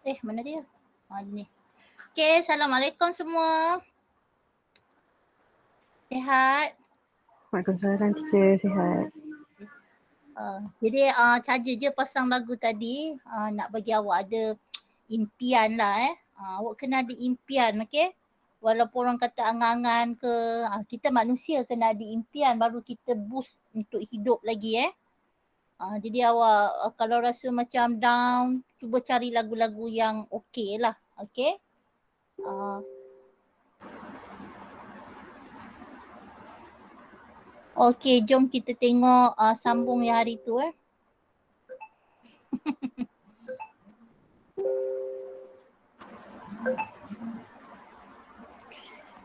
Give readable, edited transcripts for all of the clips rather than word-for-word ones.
Mana dia? Ni. Okay, Assalamualaikum semua. Sihat? Waalaikumsalam teacher, sihat. Jadi saja je pasang lagu tadi, nak bagi awak ada impian lah awak kena ada impian, okay? Walaupun orang kata angan-angan ke, kita manusia kena ada impian baru kita boost untuk hidup lagi jadi awak kalau rasa macam down, cuba cari lagu-lagu yang okay lah, okay? Okay, jom kita tengok sambung yang hari tu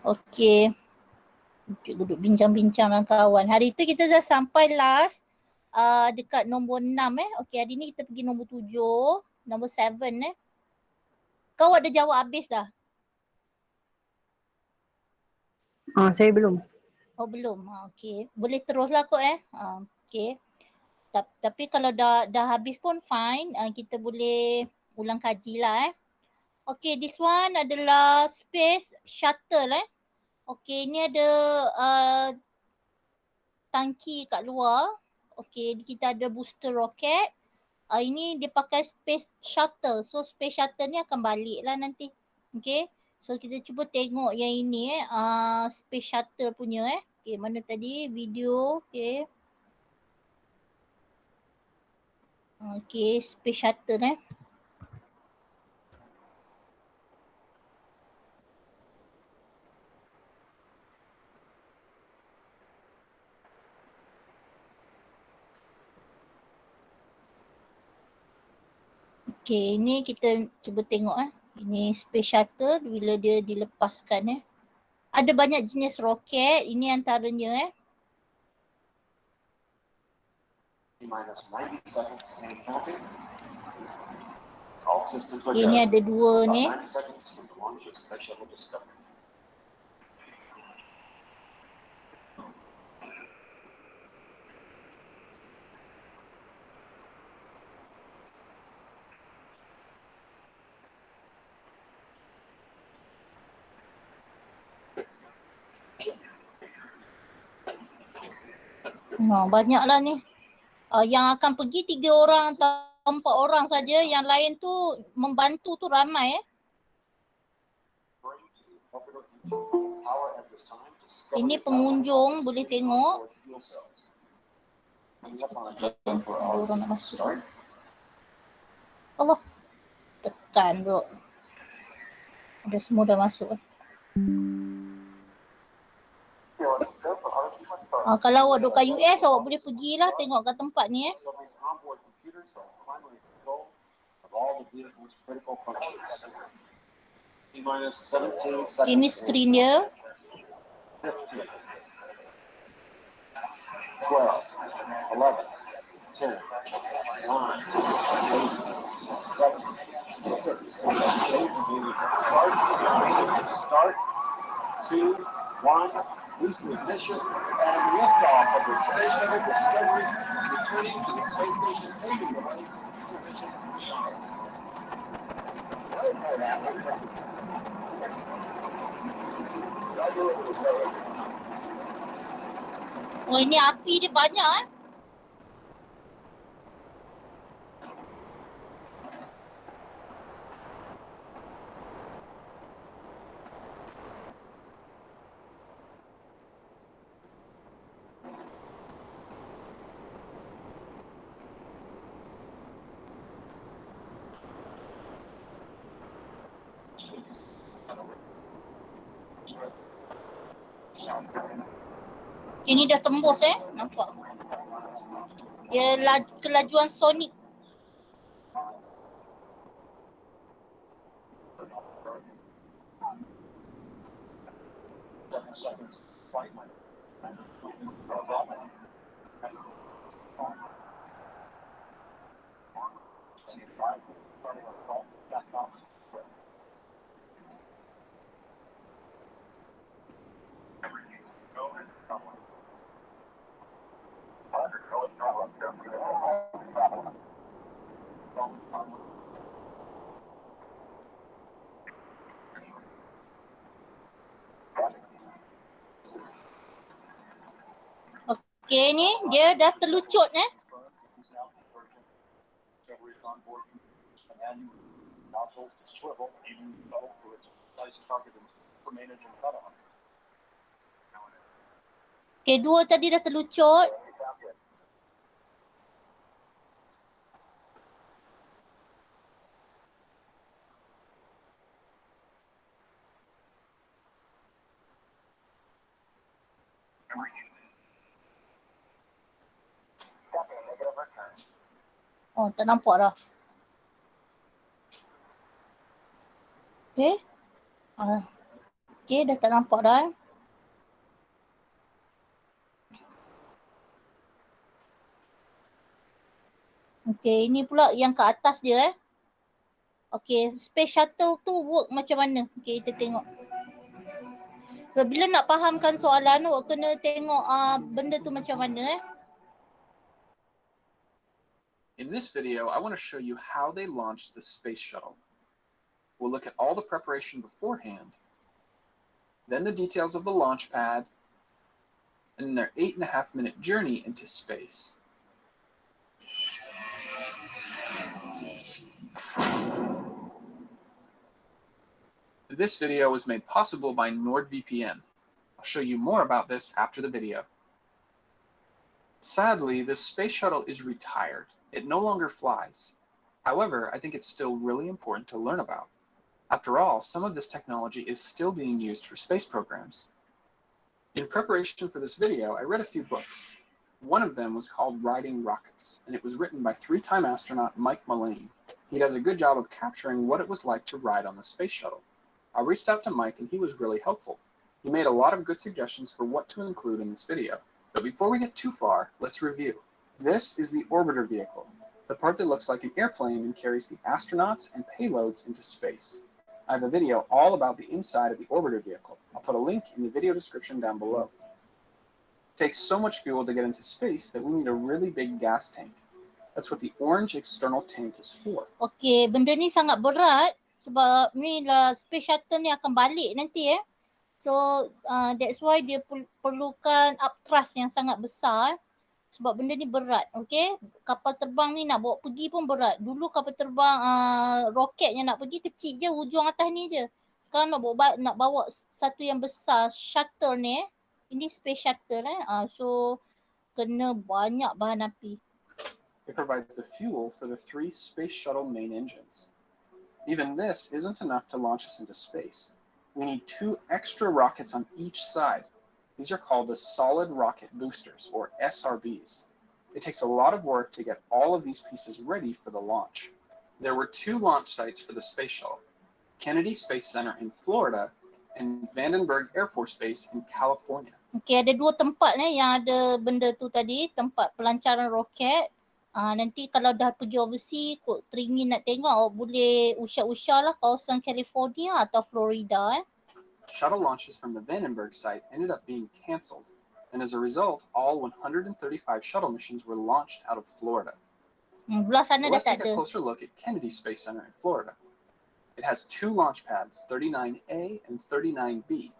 Okay. Duduk bincang-bincang dengan kawan. Hari tu kita dah sampai last dekat nombor 6 Okay, hari ni kita pergi nombor 7, nombor 7 Kau ada jawab habis dah? Saya belum. Oh belum. Okay. Boleh teruslah kot Okay. Tapi kalau dah habis pun fine. Kita boleh ulang kaji lah Okay, this one adalah Space Shuttle Okay, ni ada tangki kat luar. Okay, kita ada booster roket. Ini dia pakai Space Shuttle. So Space Shuttle ni akan balik lah nanti. Okay. So kita cuba tengok yang ini Space Shuttle punya Okay, mana tadi video. Okay. Okay, Space Shuttle Okay, ini kita cuba tengok Ini Space Shuttle bila dia dilepaskan Ada banyak jenis roket. Ini antaranya Ini ada dua ni. Banyaklah ni. Yang akan pergi 3 orang atau 4 orang saja. Yang lain tu membantu tu ramai Ini pengunjung boleh tengok. Ada orang nak masuk. Allah. Tekan bro. Ada semua dah masuk. Kalau awak duduk kat US, awak boleh pergilah tengok kat tempat ni Ini skrin dia. 12, 11, 10, 9, 8, 7, 6, start, 2, 1, boost ignition, and liftoff of the Space Shuttle Discovery, returning to the space station, paving the way to mission beyond. Oh, ini api dia banyak Ini dah tembus nampak. Dia kelajuan sonik. Okay, ni dia dah terlucut Okay, dua tadi dah terlucut. Oh, tak nampak dah. Okay. Okay, dah tak nampak dah. Okay, ini pula yang ke atas dia Okay, Space Shuttle tu work macam mana? Okay, kita tengok. So, bila nak fahamkan soalan, awak kena tengok benda tu macam mana In this video, I want to show you how they launched the Space Shuttle. We'll look at all the preparation beforehand, then the details of the launch pad, and their 8.5-minute journey into space. This video was made possible by NordVPN. I'll show you more about this after the video. Sadly, the Space Shuttle is retired. It no longer flies. However, I think it's still really important to learn about. After all, some of this technology is still being used for space programs. In preparation for this video, I read a few books. One of them was called Riding Rockets, and it was written by 3-time astronaut Mike Mullane. He does a good job of capturing what it was like to ride on the Space Shuttle. I reached out to Mike and he was really helpful. He made a lot of good suggestions for what to include in this video. But before we get too far, let's review. This is the orbiter vehicle, the part that looks like an airplane and carries the astronauts and payloads into space. I have a video all about the inside of the orbiter vehicle. I'll put a link in the video description down below. It takes so much fuel to get into space that we need a really big gas tank. That's what the orange external tank is for. Okay, benda ni sangat berat sebab ni lah Space Shuttle ni akan balik nanti So that's why dia perlukan upthrust yang sangat besar sebab benda ni berat, okay? Kapal terbang ni nak bawa pergi pun berat. Dulu kapal terbang roket yang nak pergi kecil je, hujung atas ni je. Sekarang nak bawa satu yang besar, shuttle ni. Ini Space Shuttle so kena banyak bahan api. It provides the fuel for the 3 Space Shuttle main engines. Even this isn't enough to launch us into space. We need 2 extra rockets on each side. These are called the solid rocket boosters, or SRBs. It takes a lot of work to get all of these pieces ready for the launch. There were 2 launch sites for the Space Shuttle, Kennedy Space Center in Florida and Vandenberg Air Force Base in California. Okay, ada 2 tempat yang ada benda tu tadi, tempat pelancaran roket. Nanti kalau dah pergi overseas, teringin nak tengok, boleh usah-usah lah kawasan California atau Florida Shuttle launches from the Vandenberg site ended up being canceled, and as a result, all 135 shuttle missions were launched out of Florida. Belah sana So dah let's tak take a ada. closer look at Kennedy Space Center in Florida. It has 2 launch pads, 39A and 39B.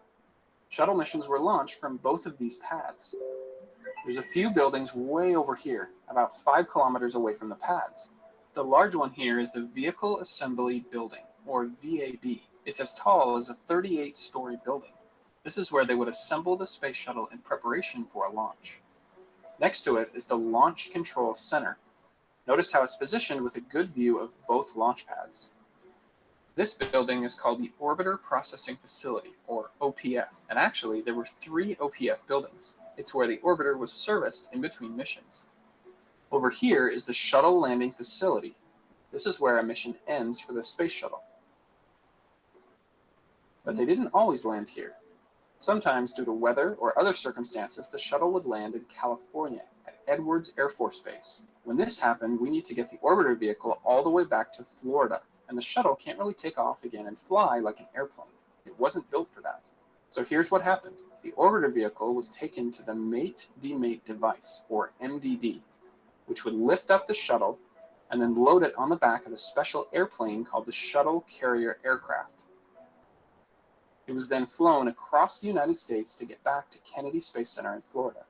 Shuttle missions were launched from both of these pads. There's a few buildings way over here, about 5 kilometers away from the pads. The large one here is the Vehicle Assembly Building, or VAB. It's as tall as a 38-story building. This is where they would assemble the Space Shuttle in preparation for a launch. Next to it is the Launch Control Center. Notice how it's positioned with a good view of both launch pads. This building is called the Orbiter Processing Facility, or OPF, and actually there were 3 OPF buildings. It's where the orbiter was serviced in between missions. Over here is the Shuttle Landing Facility. This is where a mission ends for the Space Shuttle. But they didn't always land here. Sometimes, due to weather or other circumstances, the shuttle would land in California at Edwards Air Force Base. When this happened, we need to get the orbiter vehicle all the way back to Florida, and the shuttle can't really take off again and fly like an airplane. It wasn't built for that. So here's what happened. The orbiter vehicle was taken to the Mate-Demate device, or MDD, which would lift up the shuttle and then load it on the back of a special airplane called the Shuttle Carrier Aircraft. It was then flown across the United States to get back to Kennedy Space Center in Florida.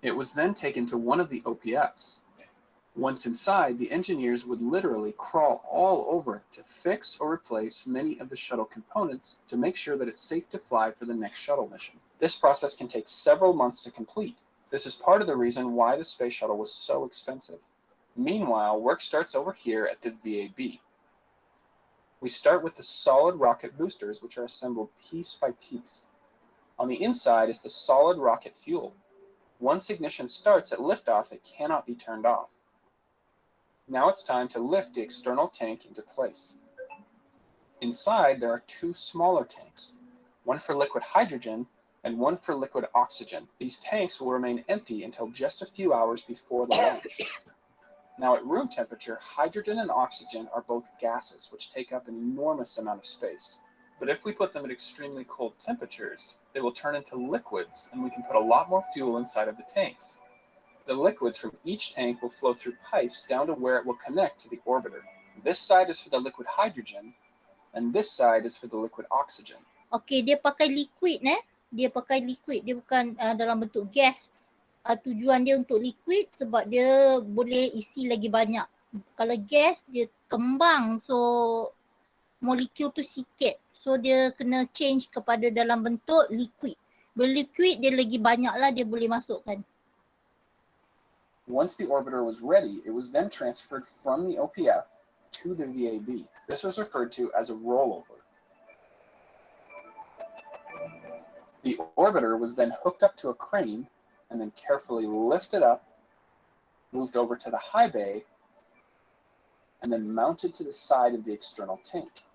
It was then taken to one of the OPFs. Once inside, the engineers would literally crawl all over it to fix or replace many of the shuttle components to make sure that it's safe to fly for the next shuttle mission. This process can take several months to complete. This is part of the reason why the space shuttle was so expensive. Meanwhile, work starts over here at the VAB. We start with the solid rocket boosters, which are assembled piece by piece. On the inside is the solid rocket fuel. Once ignition starts at liftoff, it cannot be turned off. Now it's time to lift the external tank into place. Inside, there are two smaller tanks, one for liquid hydrogen and one for liquid oxygen. These tanks will remain empty until just a few hours before the launch. Now at room temperature, hydrogen and oxygen are both gases, which take up an enormous amount of space. But if we put them at extremely cold temperatures, they will turn into liquids, and we can put a lot more fuel inside of the tanks. The liquids from each tank will flow through pipes down to where it will connect to the orbiter. This side is for the liquid hydrogen, and this side is for the liquid oxygen. Okay, dia pakai liquid Dia pakai liquid, dia bukan dalam bentuk gas. Tujuan dia untuk liquid sebab dia boleh isi lagi banyak. Kalau gas dia kembang, so molekul tu sikit. So dia kena change kepada dalam bentuk liquid. Bila liquid dia lagi banyak lah dia boleh masukkan. Once the orbiter was ready, it was then transferred from the OPF to the VAB. This was referred to as a rollover. The orbiter was then hooked up to a crane and then carefully lifted up, moved over to the high bay, and then mounted to the side of the external tank.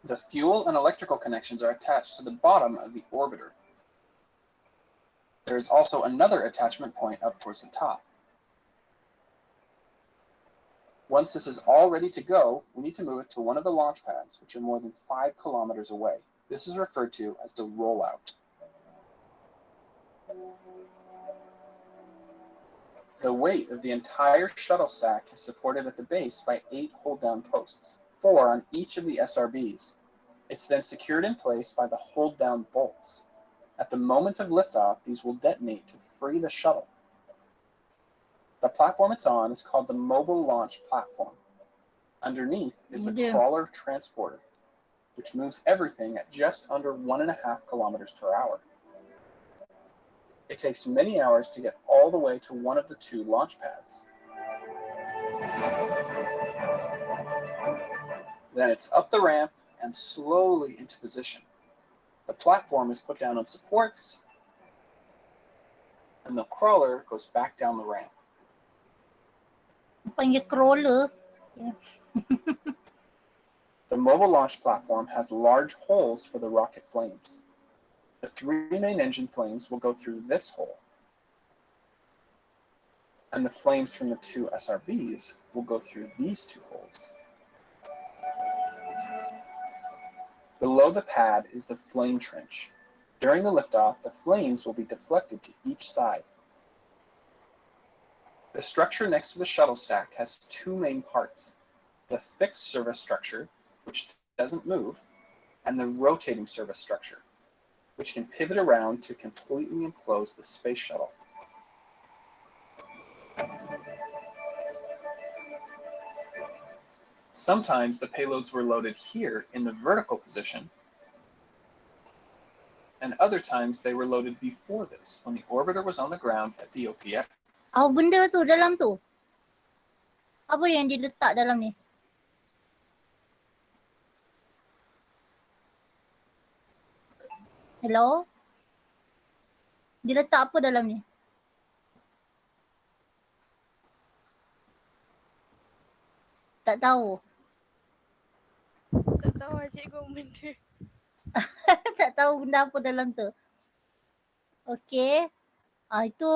The fuel and electrical connections are attached to the bottom of the orbiter. There is also another attachment point up towards the top. Once this is all ready to go, we need to move it to one of the launch pads, which are more than 5 kilometers away. This is referred to as the rollout. The weight of the entire shuttle stack is supported at the base by 8 hold-down posts, 4 on each of the SRBs. It's then secured in place by the hold-down bolts. At the moment of liftoff, these will detonate to free the shuttle. The platform it's on is called the Mobile Launch Platform. Underneath is the crawler transporter, which moves everything at just under 1.5 kilometers per hour. It takes many hours to get all the way to one of the 2 launch pads. Then it's up the ramp and slowly into position. The platform is put down on supports, and the crawler goes back down the ramp. Panggil crawler. Yeah. The mobile launch platform has large holes for the rocket flames. The 3 main engine flames will go through this hole, and the flames from the 2 SRBs will go through these 2 holes. Below the pad is the flame trench. During the liftoff, the flames will be deflected to each side. The structure next to the shuttle stack has 2 main parts: the fixed service structure, which doesn't move, and the rotating service structure, which can pivot around to completely enclose the space shuttle. Sometimes the payloads were loaded here in the vertical position, and other times they were loaded before this, when the orbiter was on the ground at the OPF. Apa benda tu dalam tu? Apa yang diletak dalam ni? Hello? Diletak apa dalam ni? Tak tahu. Tak tahu cikgu benda. Tak tahu benda apa dalam tu. Okey. Itu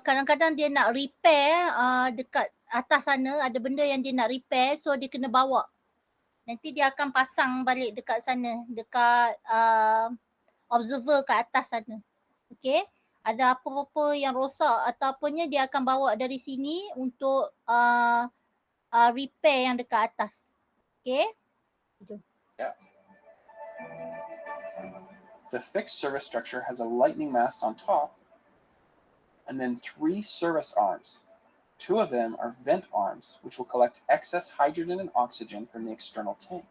kadang-kadang dia nak repair dekat atas sana ada benda yang dia nak repair, so dia kena bawa. Nanti dia akan pasang balik dekat sana, dekat observer kat atas sana. Okey. Ada apa-apa yang rosak atau apanya dia akan bawa dari sini untuk repair yang dekat atas. Okey. Yeah. The fixed service structure has a lightning mast on top and then 3 service arms. 2 of them are vent arms, which will collect excess hydrogen and oxygen from the external tank.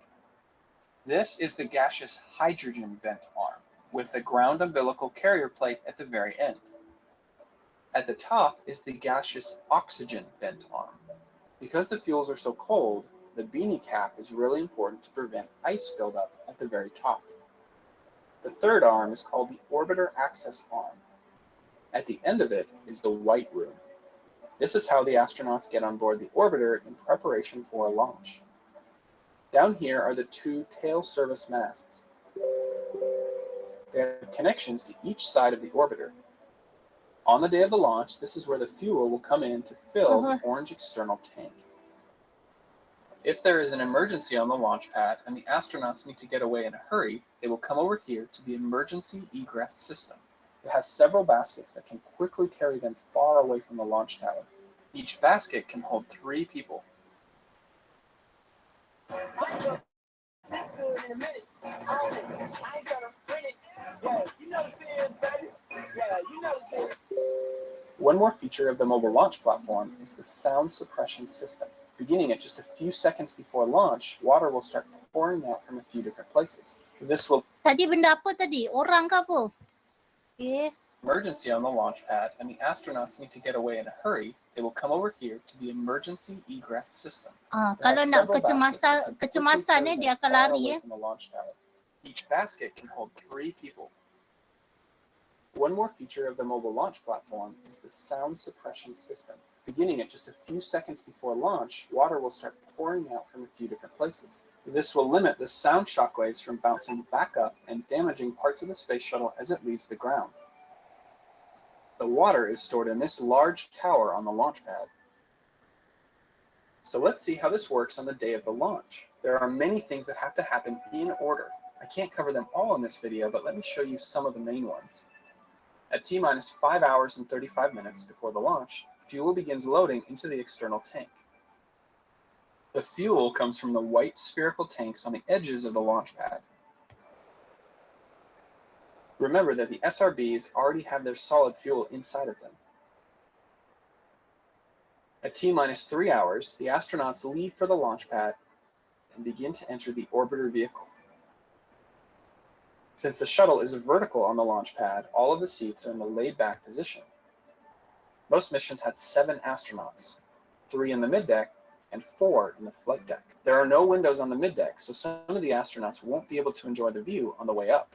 This is the gaseous hydrogen vent arm, with the ground umbilical carrier plate at the very end. At the top is the gaseous oxygen vent arm. Because the fuels are so cold, the beanie cap is really important to prevent ice buildup at the very top. The third arm is called the orbiter access arm. At the end of it is the white room. This is how the astronauts get on board the orbiter in preparation for a launch. Down here are the 2 tail service masts. They have connections to each side of the orbiter. On the day of the launch, this is where the fuel will come in to fill the orange external tank. If there is an emergency on the launch pad and the astronauts need to get away in a hurry, they will come over here to the emergency egress system. It has several baskets that can quickly carry them far away from the launch tower. Each basket can hold 3 people. One more feature of the mobile launch platform is the sound suppression system. Beginning at just a few seconds before launch, water will start pouring out from a few different places. This will Tadi benda apa tadi? Orang ke apa? Okay. Emergency on the launch pad and the astronauts need to get away in a hurry, they will come over here to the emergency egress system. Kalau nak kecemasan dia akan lari from the launch tower. Each basket can hold 3 people. One more feature of the mobile launch platform is the sound suppression system. Beginning at just a few seconds before launch, water will start pouring out from a few different places. This will limit the sound shockwaves from bouncing back up and damaging parts of the space shuttle as it leaves the ground. The water is stored in this large tower on the launch pad. So let's see how this works on the day of the launch. There are many things that have to happen in order. I can't cover them all in this video, but let me show you some of the main ones. At T-minus 5 hours and 35 minutes before the launch, fuel begins loading into the external tank. The fuel comes from the white spherical tanks on the edges of the launch pad. Remember that the SRBs already have their solid fuel inside of them. At T-minus 3 hours, the astronauts leave for the launch pad and begin to enter the orbiter vehicle. Since the shuttle is vertical on the launch pad, all of the seats are in the laid-back position. Most missions had 7 astronauts, 3 in the middeck and 4 in the flight deck. There are no windows on the middeck, so some of the astronauts won't be able to enjoy the view on the way up.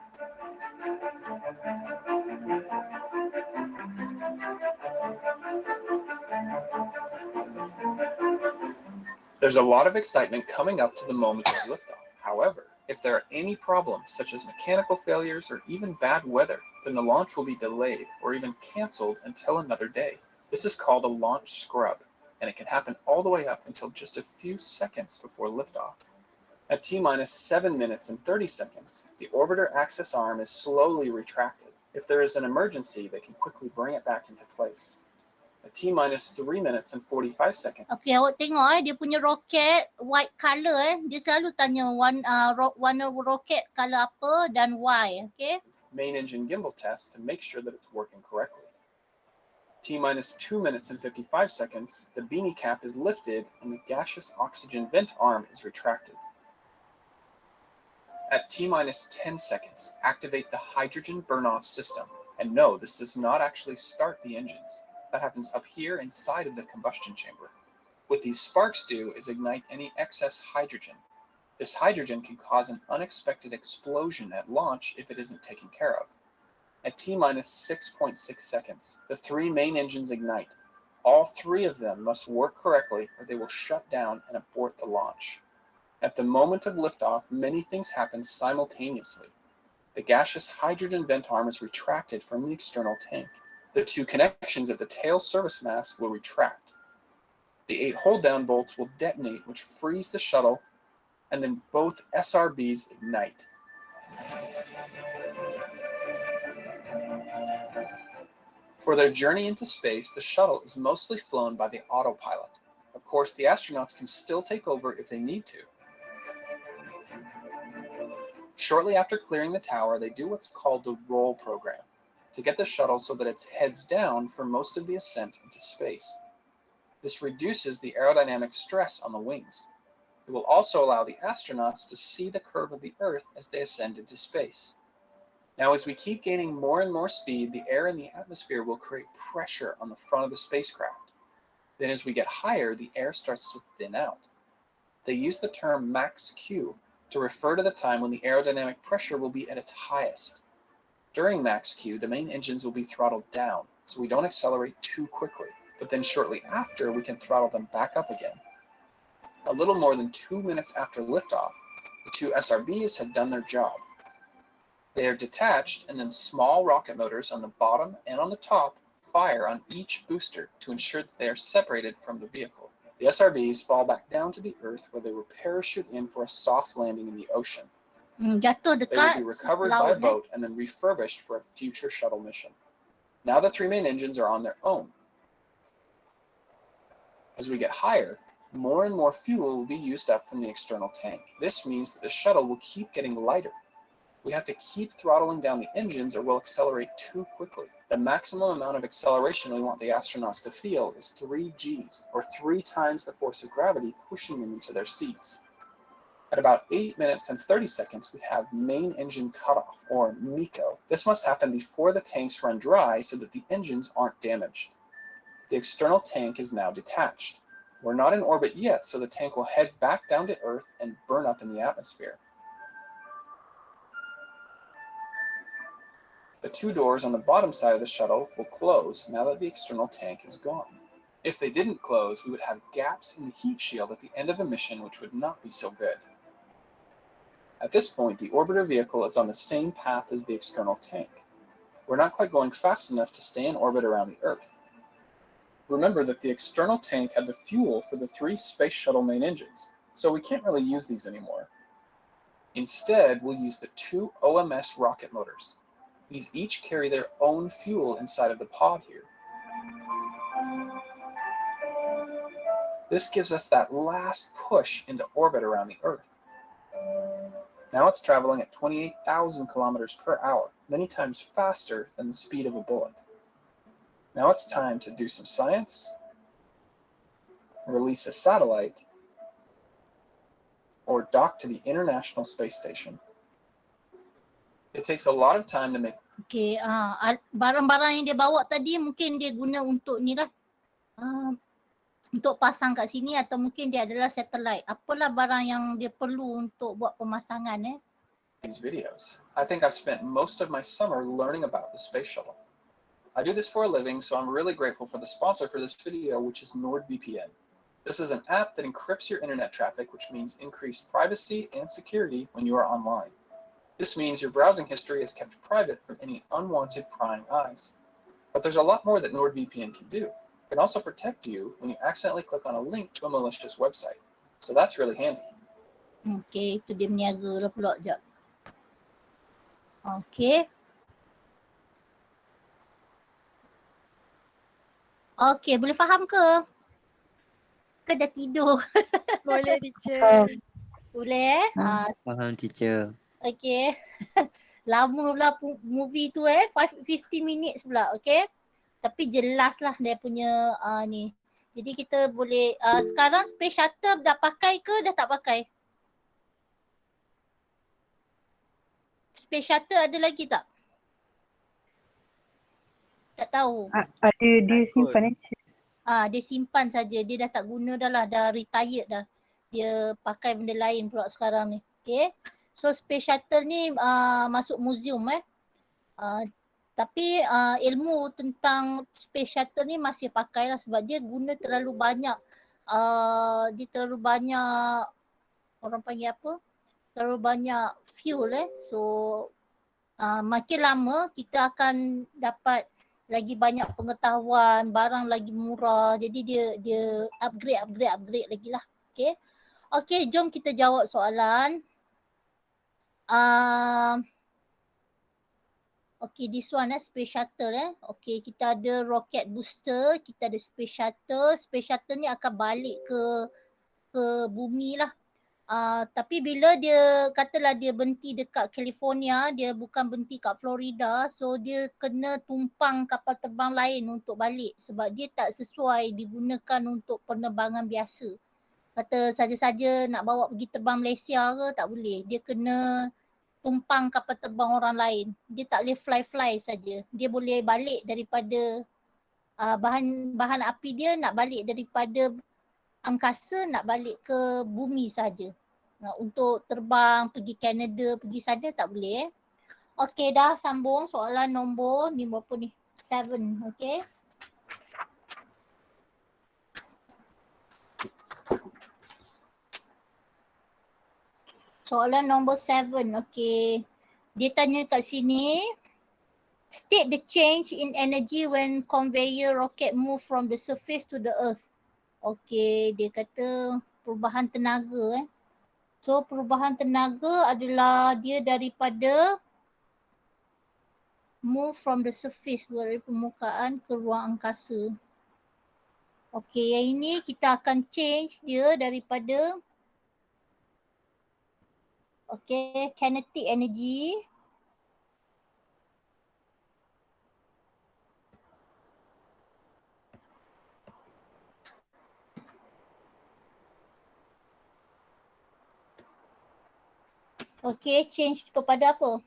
There's a lot of excitement coming up to the moment of liftoff. However, if there are any problems, such as mechanical failures or even bad weather, then the launch will be delayed or even canceled until another day. This is called a launch scrub, and it can happen all the way up until just a few seconds before liftoff. At T-minus 7 minutes and 30 seconds, the orbiter access arm is slowly retracted. If there is an emergency, they can quickly bring it back into place. At T-minus 3 minutes and 45 seconds. Okay, awak tengok dia punya roket white color dia selalu tanya warna roket color apa dan why, okay? Main engine gimbal test to make sure that it's working correctly. T-minus 2 minutes and 55 seconds, the beanie cap is lifted and the gaseous oxygen vent arm is retracted. At T-minus 10 seconds, activate the hydrogen burn-off system. And no, this does not actually start the engines. That happens up here inside of the combustion chamber. What these sparks do is ignite any excess hydrogen. This hydrogen can cause an unexpected explosion at launch if it isn't taken care of. At T-minus 6.6 seconds, the 3 main engines ignite. All 3 of them must work correctly or they will shut down and abort the launch. At the moment of liftoff, many things happen simultaneously. The gaseous hydrogen vent arm is retracted from the external tank. The 2 connections at the tail service mast will retract. The 8 hold-down bolts will detonate, which frees the shuttle, and then both SRBs ignite. For their journey into space, the shuttle is mostly flown by the autopilot. Of course, the astronauts can still take over if they need to. Shortly after clearing the tower, they do what's called the roll program. to get the shuttle so that it's heads down for most of the ascent into space. This reduces the aerodynamic stress on the wings. It will also allow the astronauts to see the curve of the Earth as they ascend into space. Now, as we keep gaining more and more speed, the air in the atmosphere will create pressure on the front of the spacecraft. Then as we get higher, the air starts to thin out. They use the term max Q to refer to the time when the aerodynamic pressure will be at its highest. During max Q, the main engines will be throttled down, so we don't accelerate too quickly, but then shortly after, we can throttle them back up again. A little more than 2 minutes after liftoff, the two SRBs have done their job. They are detached, and then small rocket motors on the bottom and on the top fire on each booster to ensure that they are separated from the vehicle. The SRBs fall back down to the Earth where they will parachute in for a soft landing in the ocean. Jatuh They will be dekat recovered by laut. boat and then refurbished for a future shuttle mission. Now the three main engines are on their own. As we get higher, more and more fuel will be used up from the external tank. This means that the shuttle will keep getting lighter. We have to keep throttling down the engines or we'll accelerate too quickly. The maximum amount of acceleration we want the astronauts to feel is 3 Gs, or 3 times the force of gravity pushing them into their seats. At about 8 minutes and 30 seconds, we have main engine cutoff, or MECO. This must happen before the tanks run dry so that the engines aren't damaged. The external tank is now detached. We're not in orbit yet, so the tank will head back down to Earth and burn up in the atmosphere. The 2 doors on the bottom side of the shuttle will close now that the external tank is gone. If they didn't close, we would have gaps in the heat shield at the end of a mission, which would not be so good. At this point, the orbiter vehicle is on the same path as the external tank. We're not quite going fast enough to stay in orbit around the Earth. Remember that the external tank had the fuel for the 3 Space Shuttle main engines, so we can't really use these anymore. Instead, we'll use the 2 OMS rocket motors. These each carry their own fuel inside of the pod here. This gives us that last push into orbit around the Earth. Now it's traveling at 28,000 kilometers per hour, many times faster than the speed of a bullet. Now it's time to do some science, release a satellite, or dock to the International Space Station. It takes a lot of time to make. Okay, barang-barang yang dia bawa tadi mungkin dia guna untuk ni lah. Untuk pasang kat sini atau mungkin dia adalah satellite. Apalah barang yang dia perlu untuk buat pemasangan These videos. I think I've spent most of my summer learning about the Space Shuttle. I do this for a living, so I'm really grateful for the sponsor for this video, which is NordVPN. This is an app that encrypts your internet traffic, which means increased privacy and security when you are online. This means your browsing history is kept private from any unwanted prying eyes. But there's a lot more that NordVPN can do. It can also protect you when you accidentally click on a link to a malicious website. So that's really handy. Okay, itu dia meniaga lah pula sekejap. Okay. Okay, boleh faham ke? Ke dah tidur? Boleh, teacher. Boleh Faham, teacher. Okay. Lama pula movie tu 50 minutes pula, okay. Tapi jelas lah dia punya ni. Jadi kita boleh, sekarang Space Shuttle dah pakai ke dah tak pakai? Space Shuttle ada lagi tak? Tak tahu. Ada dia simpan Dia simpan saja. Dia dah tak guna dah lah. Dah retired dah. Dia pakai benda lain pula sekarang ni. Okay. So Space Shuttle ni masuk museum tapi ilmu tentang Space Shuttle ni masih pakai lah sebab dia guna terlalu banyak dia terlalu banyak orang panggil apa? Terlalu banyak fuel So makin lama kita akan dapat lagi banyak pengetahuan, barang lagi murah. Jadi dia upgrade lagi lah. Okay. Okay, jom kita jawab soalan. Okay, this one Space Shuttle Okay, kita ada rocket booster, kita ada Space Shuttle. Space Shuttle ni akan balik ke bumi lah. Tapi bila dia katalah dia berhenti dekat California, dia bukan berhenti kat Florida, so dia kena tumpang kapal terbang lain untuk balik sebab dia tak sesuai digunakan untuk penerbangan biasa. Kata saja-saja nak bawa pergi terbang Malaysia ke tak boleh. Dia kena tumpang kapal terbang orang lain. Dia tak boleh fly saja. Dia boleh balik daripada bahan api dia nak balik daripada angkasa nak balik ke bumi saja. Untuk terbang pergi Canada, pergi sana tak boleh. Okey, dah sambung soalan nombor ni berapa ni? 7, okey. Soalan nombor 7, okey. Dia tanya kat sini, state the change in energy when conveyor rocket move from the surface to the earth. Okey, dia kata perubahan tenaga. So perubahan tenaga adalah dia daripada move from the surface, dari permukaan ke ruang angkasa. Okey, yang ini kita akan change dia daripada kinetic energy change kepada apa?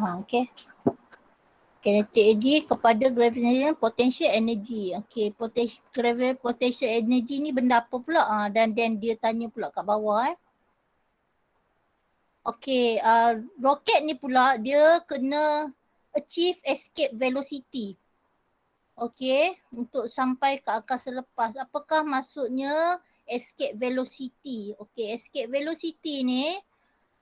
Okey. Kinetic energy kepada gravitation potential energy. Okey, potential energy ni benda apa pula? Dan dia tanya pula kat bawah Okey, roket ni pula dia kena achieve escape velocity. Okey, untuk sampai ke angkasa lepas. Apakah maksudnya escape velocity? Okey, escape velocity ni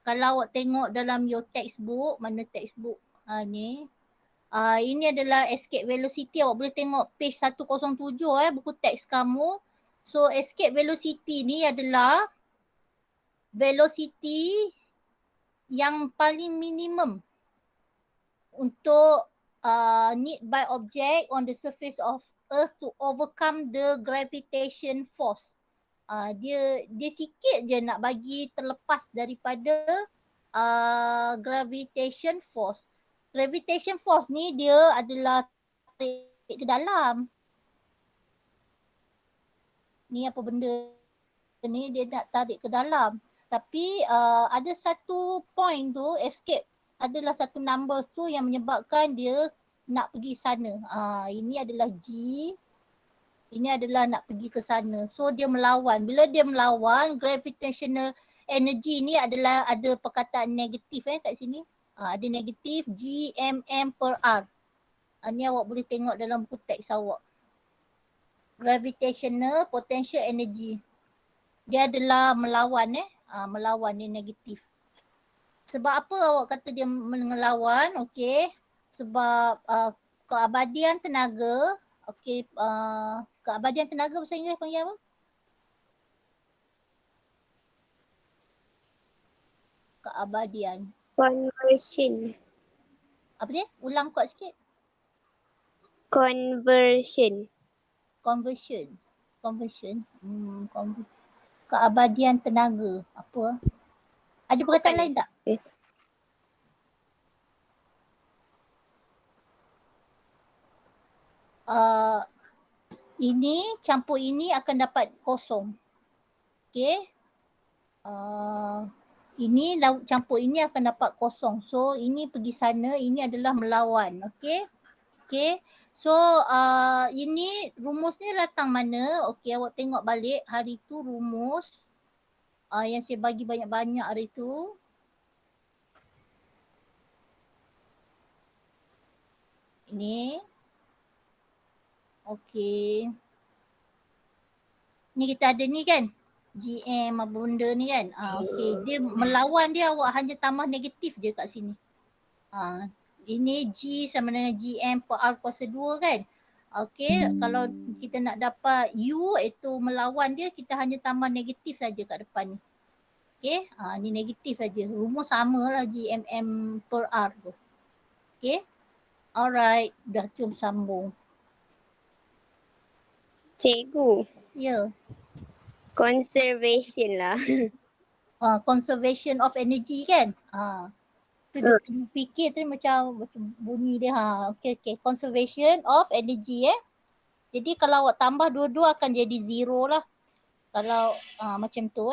kalau awak tengok dalam your textbook, mana textbook ni. Ini adalah escape velocity. Awak boleh tengok page 107 buku teks kamu. So escape velocity ni adalah velocity yang paling minimum untuk need by object on the surface of earth to overcome the gravitation force. Dia sikit je nak bagi terlepas daripada gravitation force. Gravitation force ni dia adalah tarik ke dalam. Ni apa benda ni, dia nak tarik ke dalam. Tapi ada satu point tu, escape adalah satu number tu yang menyebabkan dia nak pergi sana. Ini adalah G. Ini adalah nak pergi ke sana. So dia melawan. Bila dia melawan, gravitational energy ni adalah ada perkataan negatif kat sini. Ada negatif GMM per R. Ni awak boleh tengok dalam buku teks awak. Gravitational potential energy. Dia adalah melawan melawan ni negatif. Sebab apa awak kata dia melawan? Okey. Sebab keabadian tenaga. Okey, keabadian tenaga bahasa Inggeris panggil apa? Keabadian. Conversion. Apa dia? Ulang kuat sikit. Conversion. Conversion. Keabadian tenaga. Apa? Ada perkataan lain tak? Ini campur ini akan dapat kosong. Okey. Ini campur ini akan dapat kosong. So ini pergi sana, ini adalah melawan. Okey. Okey. So ini rumusnya datang mana? Okey, awak tengok balik hari tu rumus yang saya bagi banyak-banyak hari tu. Ini. Okey. Ni kita ada ni kan. GM apa benda ni kan. Okey, dia melawan dia awak hanya tambah negatif je kat sini. Ini G sama dengan GM per R kuasa 2 kan. Okey, kalau kita nak dapat U itu melawan dia, kita hanya tambah negatif saja kat depan ni. Okey, ni negatif saja. Rumus sama lah GMM per R tu. Okey. Alright, dah jom sambung. Cikgu, Ya. conservation lah. Conservation of energy kan. Tu dia fikir tu macam bunyi dia. Okey. Conservation of energy Jadi kalau awak tambah dua-dua akan jadi zero lah. Kalau macam tu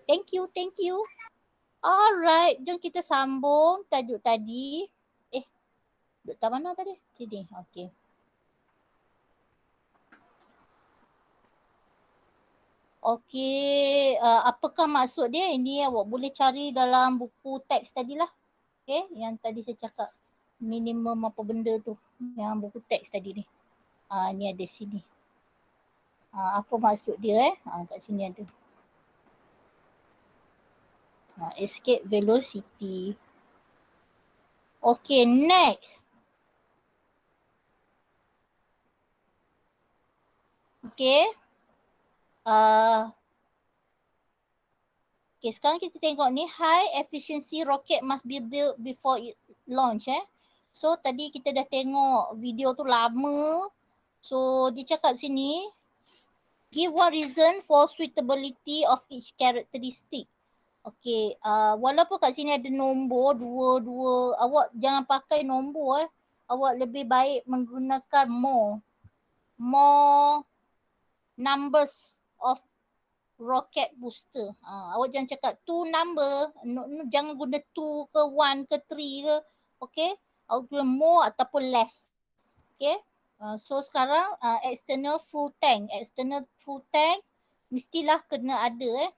Thank you. Alright, jom kita sambung tajuk tadi. Duduk tak mana tadi? Sini. Okey. Okey, apakah maksud dia? Ini awak boleh cari dalam buku teks tadilah. Okey, yang tadi saya cakap minimum apa benda tu. Yang buku teks tadi ni. Ni ada sini. Apa maksud dia kat sini ada. Escape velocity. Okay, next. Okay. Okay, sekarang kita tengok ni. High efficiency rocket must be built before it launch So, tadi kita dah tengok video tu lama. So, dia cakap sini. Give one reason for suitability of each characteristic. Okay, walaupun kat sini ada nombor dua, awak jangan pakai nombor Awak lebih baik menggunakan more numbers of rocket booster. Awak jangan cakap two number, jangan guna two ke one ke three ke. Okay, awak guna more ataupun less. Okay, so sekarang external full tank mestilah kena ada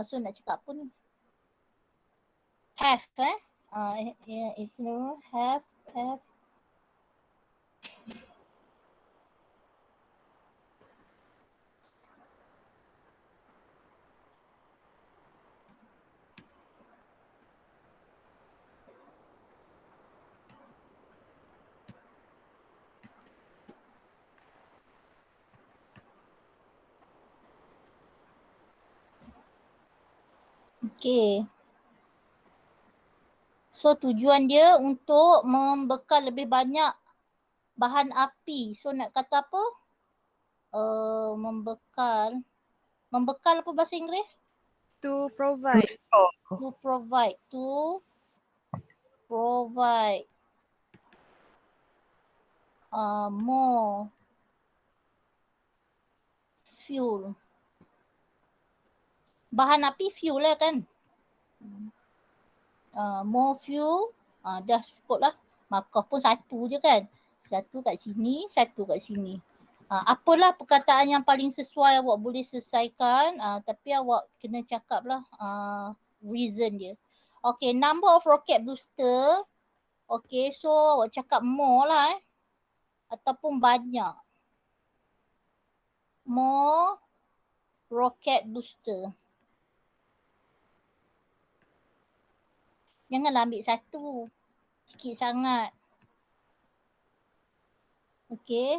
so nak cakap apa ni? Have it's no have. Okay. So tujuan dia untuk membekal lebih banyak bahan api. So nak kata apa? Membekal apa bahasa Inggeris? To provide. To provide more fuel. Bahan api fuel lah kan? More fuel, dah cukup lah. Markah pun satu je kan. Satu kat sini, satu kat sini. Apalah perkataan yang paling sesuai awak boleh selesaikan. Tapi awak kena cakap lah reason dia. Okay, number of rocket booster. Okay, so awak cakap more lah ataupun banyak. More rocket booster. Janganlah ambil satu. Sikit sangat. Okay.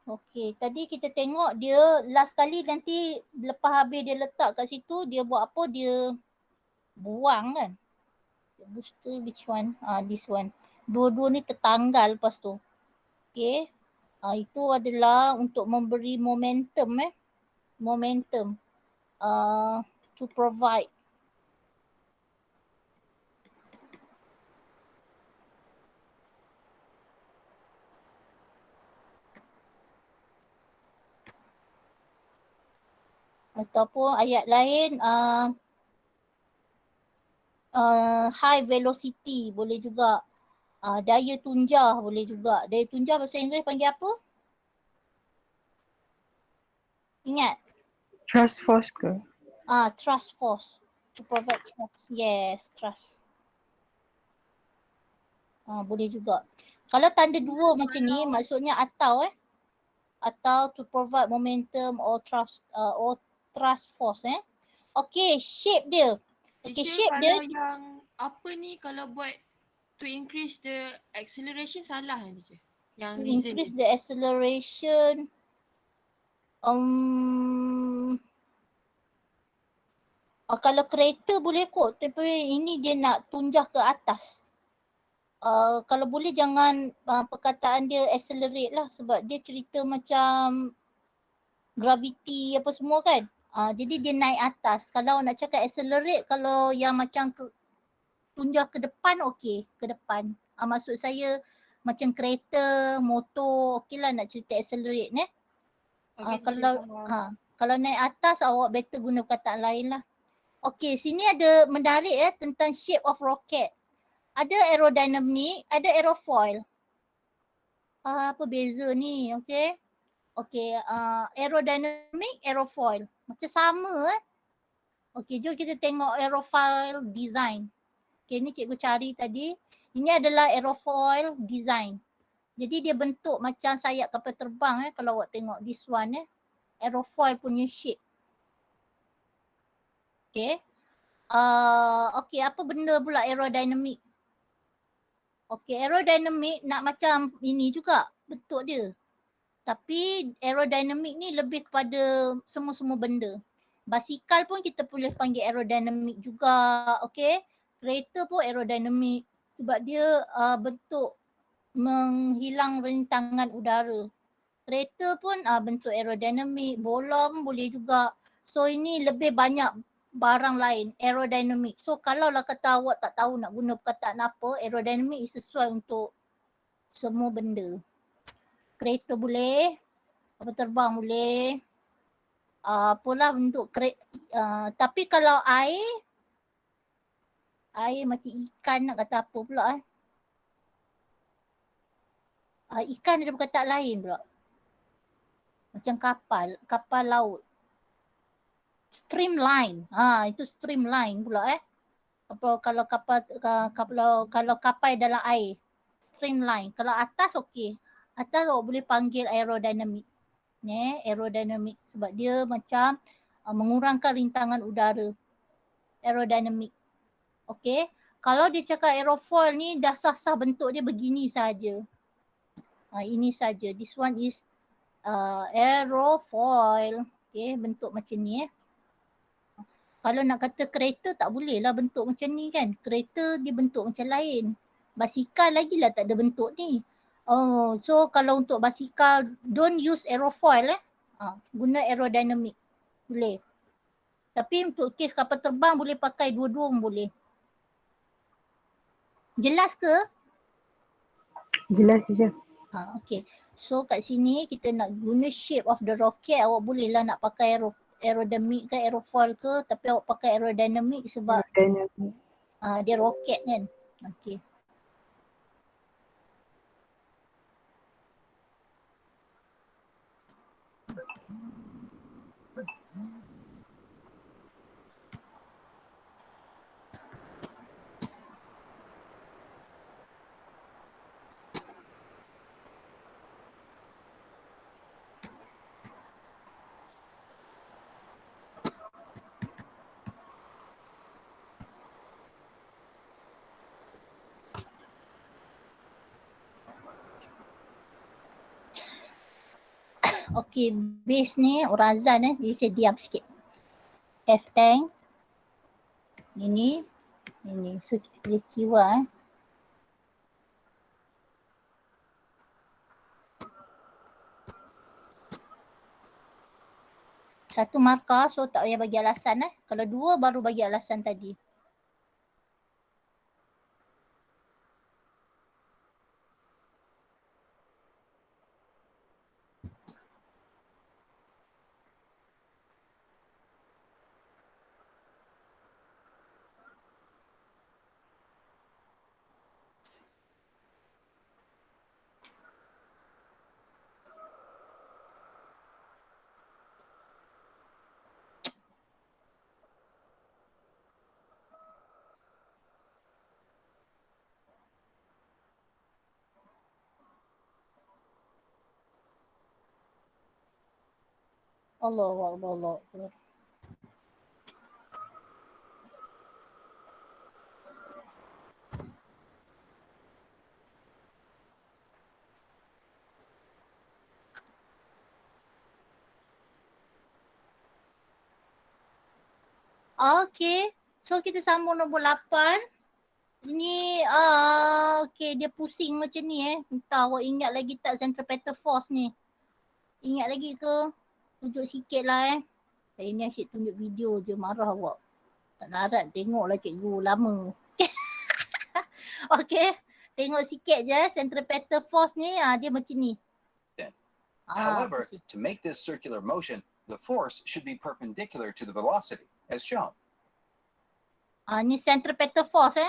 Okay. Tadi kita tengok dia last kali nanti lepas habis dia letak kat situ, dia buat apa? Dia buang kan. Booster which one? This one. Dua-dua ni tertanggal lepas tu. Okay. Itu adalah untuk memberi momentum Momentum. To provide. Ataupun ayat lain high velocity boleh juga. Daya tunjah boleh juga. Daya tunjah bahasa Inggeris panggil apa? Ingat? Trust force ke? Thrust force. To provide thrust. Yes, thrust. Boleh juga. Kalau tanda dua macam ni maksudnya atau atau to provide momentum or thrust force Okay, shape dia. Okay, Teacher, shape dia kalau yang apa ni kalau buat to increase the acceleration salah kan teacher? Yang to reason increase ni. the acceleration. Kalau kereta boleh kot, tapi ini dia nak tunjah ke atas. Kalau boleh jangan perkataan dia accelerate lah sebab dia cerita macam gravity apa semua kan. Jadi dia naik atas. Kalau nak cakap accelerate, kalau yang macam tunjah ke depan okey, ke depan. Maksud saya macam kereta, motor, okey lah nak cerita accelerate Okay, kalau teacher, faham. kalau naik atas awak better guna perkataan lain lah. Okey, sini ada menarik tentang shape of rocket. Ada aerodynamic, ada aerofoil. Apa beza ni? Okey. Okey, aerodynamic, aerofoil. Macam sama Okey, jom kita tengok aerofoil design. Okey, ni cikgu cari tadi. Ini adalah aerofoil design. Jadi dia bentuk macam sayap kapal terbang kalau awak tengok this one aerofoil punya shape. Okey. Okey, apa benda pula aerodynamic? Okey, aerodynamic nak macam ini juga bentuk dia. Tapi aerodynamic ni lebih kepada semua-semua benda. Basikal pun kita boleh panggil aerodynamic juga, okey. Kereta pun aerodynamic sebab dia bentuk menghilang rintangan udara. Kereta pun bentuk aerodynamic, bola pun boleh juga. So ini lebih banyak barang lain, aerodynamic. So kalau lah kata awak tak tahu nak guna perkataan apa, aerodynamic sesuai untuk semua benda. Kereta boleh, kapal terbang boleh, apalah bentuk tapi kalau air macam ikan nak kata apa pula ikan ada perkataan lain pula. Macam kapal laut. Streamline. Itu streamline pula kalau kapal dalam air. Streamline. Kalau atas okey. Atas awak boleh panggil aerodynamic. Aerodynamic sebab dia macam mengurangkan rintangan udara. Aerodynamic. Okey. Kalau dia cakap aerofoil ni dah sah-sah bentuk dia begini saja. Ini saja. This one is aerofoil. Okay, bentuk macam ni Kalau nak kata kereta tak boleh lah bentuk macam ni kan. Kereta dia bentuk macam lain. Basikal lagi lah tak ada bentuk ni. So kalau untuk basikal don't use aerofoil guna aerodynamic. Boleh. Tapi untuk kes kapal terbang boleh pakai dua-dua pun boleh. Jelas ke? Jelas teacher. Okay. So kat sini kita nak guna shape of the rocket. Awak boleh lah nak pakai aerodynamic ke aerofoil ke. Tapi awak pakai aerodynamic sebab dia roket kan. Okay. Okay, base ni orang azan jadi saya diam sikit. F-tank. Ini. So kita boleh kira Satu markah so tak payah bagi alasan Kalau dua baru bagi alasan tadi. Allah Akbar, Allah Akbar. Okay, so kita sambung nombor 8. Ini okay, dia pusing macam ni Entah awak ingat lagi tak Centripetal Force ni? Ingat lagi ke? Tunjuk sikit lah Hari ni asyik tunjuk video je, marah awak. Tak larat tengoklah cikgu lama. Okay, tengok sikit je Centripetal Force ni, dia macam ni. However, pusing. to make this circular motion, the force should be perpendicular to the velocity, as shown. Ni Centripetal Force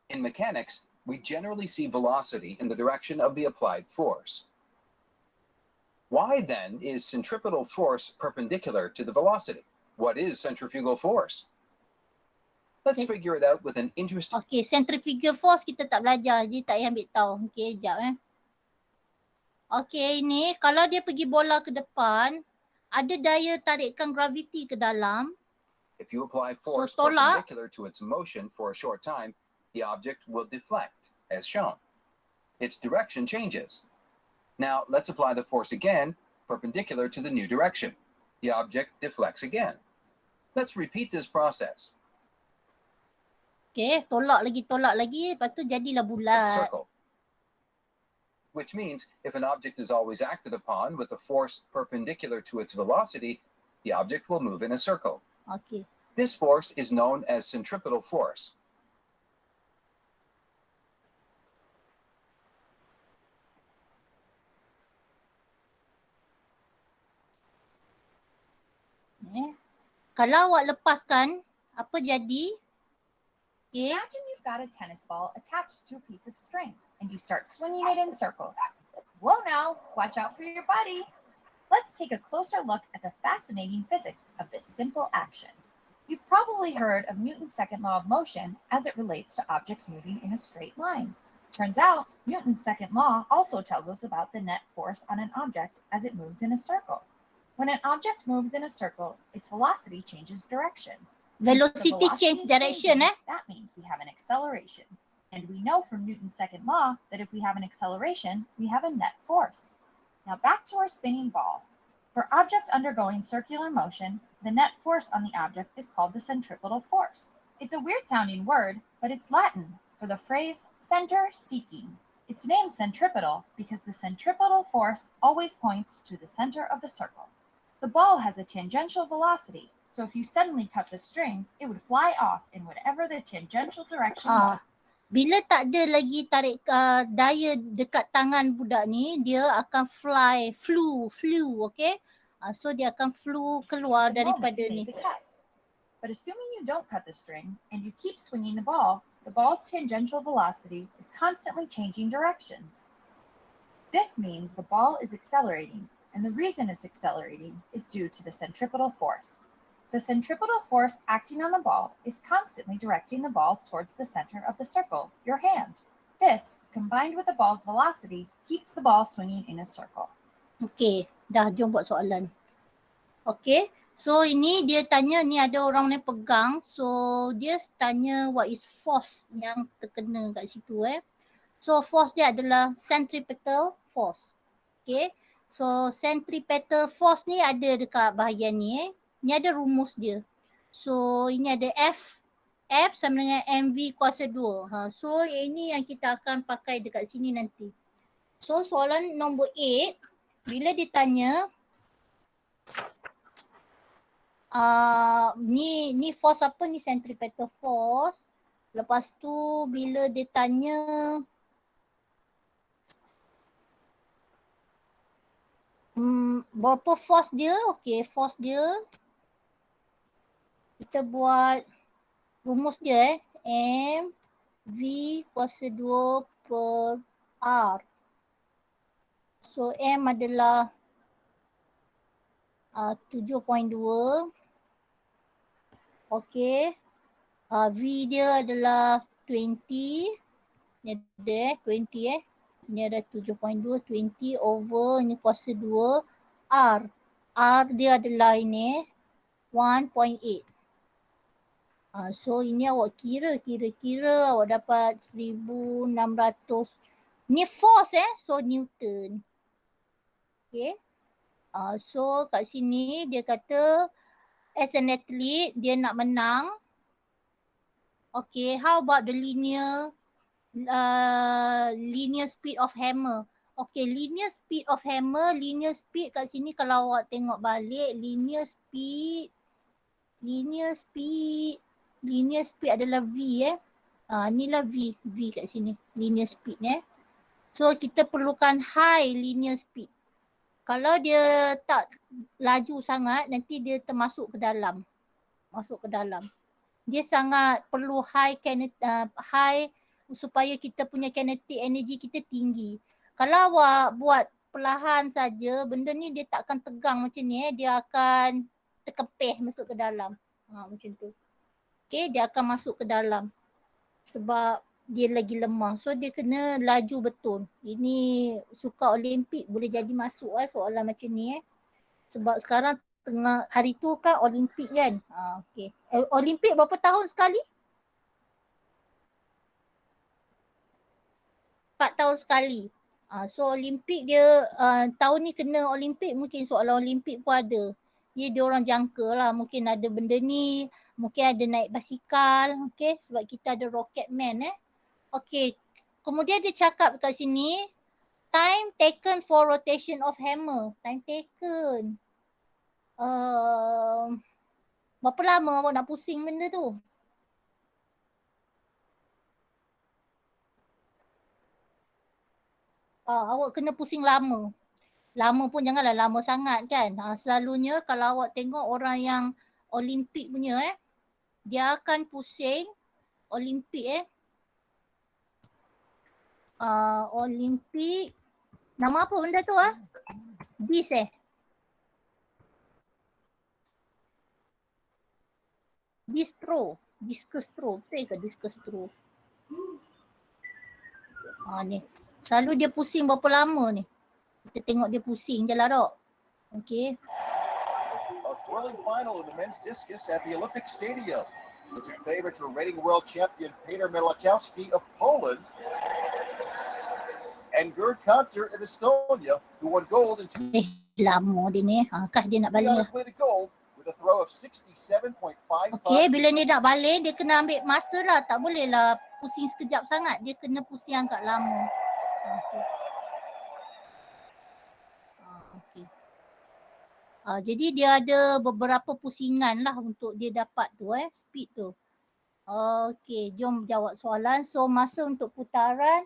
In mechanics, we generally see velocity in the direction of the applied force. Why then is centripetal force perpendicular to the velocity? What is centrifugal force? Let's figure it out with an interesting... Okay, centrifugal force kita tak belajar, jadi tak payah ambil tahu. Okay, sekejap Okay, ini kalau dia pergi bola ke depan, ada daya tarikan graviti ke dalam. If you apply force tolak. perpendicular to its motion for a short time, the object will deflect, as shown. Its direction changes. Now, let's apply the force again, perpendicular to the new direction. The object deflects again. Let's repeat this process. Okay, tolak lagi, lepas tu jadilah bulat. Circle. Which means if an object is always acted upon with a force perpendicular to its velocity, the object will move in a circle. Okay. This force is known as centripetal force. Kalau awak lepaskan, apa jadi? Okay. Imagine you've got a tennis ball attached to a piece of string and you start swinging it in circles. Whoa now, watch out for your buddy. Let's take a closer look at the fascinating physics of this simple action. You've probably heard of Newton's second law of motion as it relates to objects moving in a straight line. Turns out, Newton's second law also tells us about the net force on an object as it moves in a circle. When an object moves in a circle, its velocity changes direction. Velocity change direction, That means we have an acceleration. And we know from Newton's second law that if we have an acceleration, we have a net force. Now back to our spinning ball. For objects undergoing circular motion, the net force on the object is called the centripetal force. It's a weird sounding word, but it's Latin for the phrase center seeking. It's named centripetal because the centripetal force always points to the center of the circle. The ball has a tangential velocity, so if you suddenly cut the string, it would fly off in whatever the tangential direction was. Bila tak ada lagi tarik daya dekat tangan budak ni, dia akan flew, okay? So dia akan flew keluar daripada ni. But assuming you don't cut the string and you keep swinging the ball's tangential velocity is constantly changing directions. This means the ball is accelerating, and the reason it's accelerating is due to the centripetal force. The centripetal force acting on the ball is constantly directing the ball towards the center of the circle, your hand. This, combined with the ball's velocity, keeps the ball swinging in a circle. Okay, dah jom buat soalan. Okay, so ini dia tanya, ni ada orang ni pegang. So dia tanya what is force yang terkena kat situ So force dia adalah centripetal force. Okay, so centripetal force ni ada dekat bahagian ni Ni ada rumus dia. So ini ada F sama dengan MV kuasa 2. So ini yang kita akan pakai dekat sini nanti. So soalan nombor 8, bila ditanya ni force apa ni, centripetal force. Lepas tu bila ditanya berapa force dia, okay, force dia kita buat rumus dia M V kuasa 2 per R. So M adalah 7.2. Okay. V dia adalah 20. Ni ada 20 Ni ada 7.2, 20 over ni kuasa 2 R. R dia adalah ini 1.8. So ini awak kira awak dapat 1600. Ni force so Newton. Okay. So kat sini dia kata as an athlete dia nak menang. Okay, how about the linear speed of hammer? Okay, linear speed kat sini kalau awak tengok balik linear speed adalah V inilah V kat sini linear speed So kita perlukan high linear speed. Kalau dia tak laju sangat nanti dia termasuk ke dalam. Dia sangat perlu high supaya kita punya kinetic energy kita tinggi. Kalau awak buat perlahan saja benda ni dia tak akan tegang macam ni dia akan terkepih masuk ke dalam. Macam tu. Okay, dia akan masuk ke dalam sebab dia lagi lemah. So dia kena laju betul. Ini suka Olimpik boleh jadi masuk soalan macam ni Sebab sekarang tengah hari tu kan Olimpik kan. Okay. Olimpik berapa tahun sekali? 4 tahun sekali. So Olimpik dia tahun ni kena Olimpik mungkin soalan Olimpik pun ada. Dia orang jangka lah mungkin ada benda ni, mungkin ada naik basikal, okay, sebab kita ada rocket man Okay, kemudian dia cakap kat sini time taken for rotation of hammer. Time taken. Berapa lama awak nak pusing benda tu? Awak kena pusing lama. Lama pun janganlah lama sangat kan. Selalunya kalau awak tengok orang yang Olimpik punya dia akan pusing Olimpik Olimpik. Nama apa benda tu Discus throw. Betul ke discus throw? Ni. Selalu dia pusing berapa lama ni? Kita tengok dia pusing je lah dok. Okay. A thrilling final in the men's discus at the Olympic Stadium. The two favorites were reigning world champion Peter Milakowski of Poland and Gerd Kanter of Estonia, who won gold in lama dia ni. Kah dia nak on balik? his way to gold with a throw of 67.55. Okay, bila dia nak balik, dia kena ambil masa lah. Tak boleh lah pusing sekejap sangat. Dia kena pusing agak lama. Okay. Jadi dia ada beberapa pusingan lah untuk dia dapat tu speed tu. Okay, jom jawab soalan. So masa untuk putaran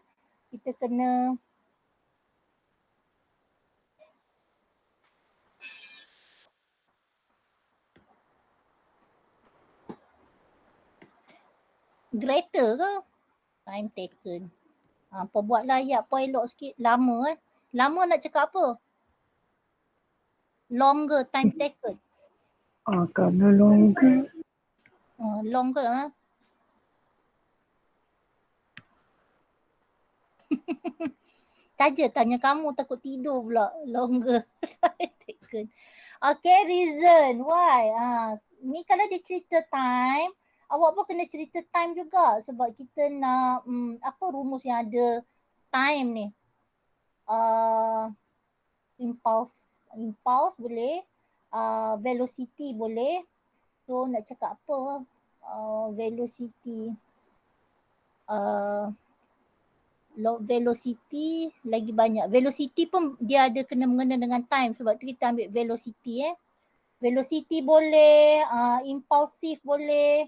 kita kena greater ke? Time taken. Buatlah ayat apa elok sikit. Lama Lama nak cakap apa? Longer time taken. Kerana longer. Longer Saja tanya kamu takut tidur pula. Longer time taken. Okay, reason why. Ni kalau dia cerita time, awak pun kena cerita time juga sebab kita nak apa rumus yang ada time ni. Impulse boleh, velocity boleh. So nak cakap apa? Velocity. Velocity lagi banyak. Velocity pun dia ada kena mengena dengan time sebab tu kita ambil velocity Velocity boleh, impulsive boleh,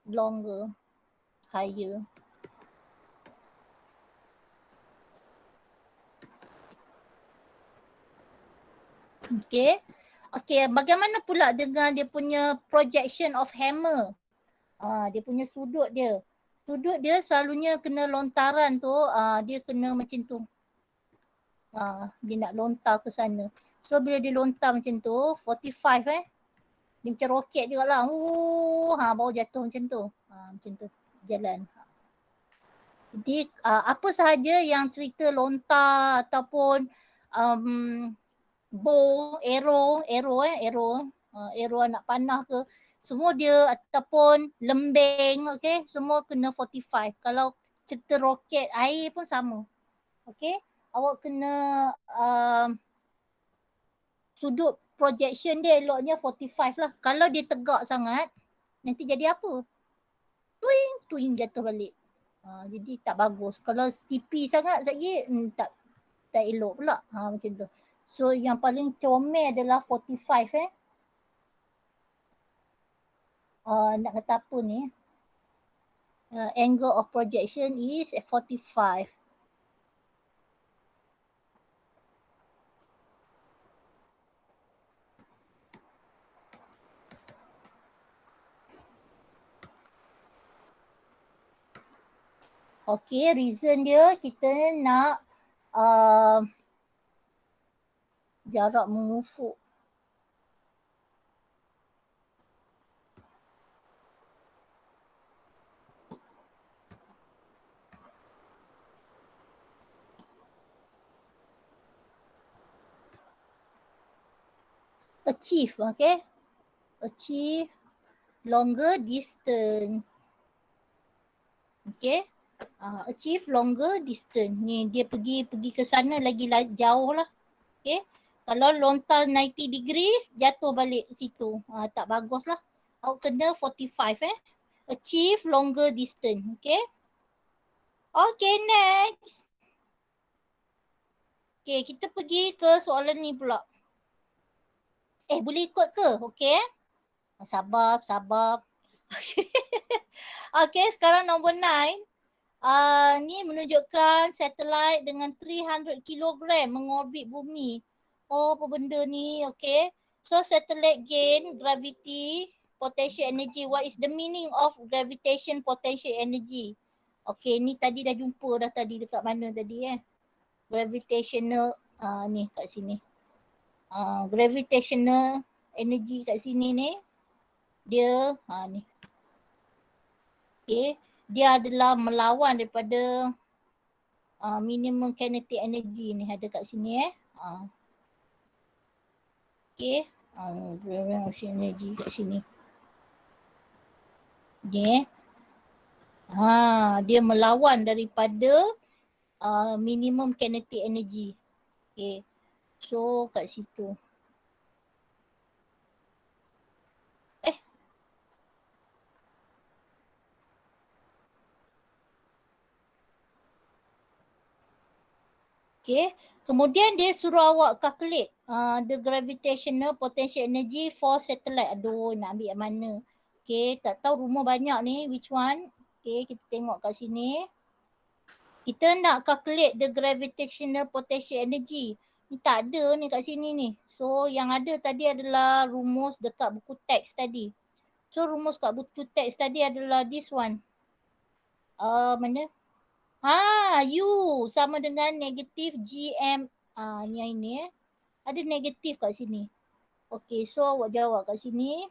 longer, higher. Okay. Okay, bagaimana pula dengan dia punya projection of hammer? Dia punya sudut dia. Sudut dia selalunya kena lontaran tu, dia kena macam tu. Dia nak lontar ke sana. So bila dia lontar macam tu, 45 dia macam roket juga lah. Baru jatuh macam tu. Macam tu jalan. Jadi apa sahaja yang cerita lontar ataupun bow, arrow anak panah ke, semua dia ataupun lembing, okay, semua kena 45. Kalau cerita roket air pun sama. Okay, awak kena sudut projection dia eloknya 45 lah. Kalau dia tegak sangat, nanti jadi apa? Twing jatuh balik. Jadi tak bagus. Kalau CP sangat lagi, tak elok pula. Macam tu. So yang paling comel adalah 45 nak kata apa ni? Angle of projection is 45. Okay, reason dia kita nak jarak mengufuk. Achieve, okay? Achieve longer distance. Okay? Achieve longer distance. Ni dia pergi ke sana lagi jauh lah. Okay? Kalau lontar 90 degrees, jatuh balik situ. Tak bagus lah. Awak kena 45 Achieve longer distance. Okay? Okay, next. Okay, kita pergi ke soalan ni pula. Boleh ikut ke? Okay. Sabar. Okay, sekarang nombor 9. Ni menunjukkan satelit dengan 300 kg mengorbit bumi. Apa benda ni? Okay. So, satellite gain gravity potential energy. What is the meaning of gravitation potential energy? Okay, ni tadi dah jumpa dah tadi dekat mana tadi Gravitational, ni kat sini. Gravitational energy kat sini ni. Dia, ni. Okay. Dia adalah melawan daripada minimum kinetic energy ni ada kat sini Okay. Gravitational energy kat sini. Ni dia melawan daripada minimum kinetic energy. Okay. So kat situ. Okay. Kemudian dia suruh awak calculate the gravitational potential energy for satellite. Aduh, nak ambil yang mana? Okay, tak tahu rumah banyak ni. Which one? Okay, kita tengok kat sini. Kita nak calculate the gravitational potential energy. Ni tak ada ni kat sini ni. So, yang ada tadi adalah rumus dekat buku teks tadi. So, rumus kat buku teks tadi adalah this one. Mana? U sama dengan negatif GM. Ni yang ini Ada negatif kat sini. Okay, so awak jawab kat sini.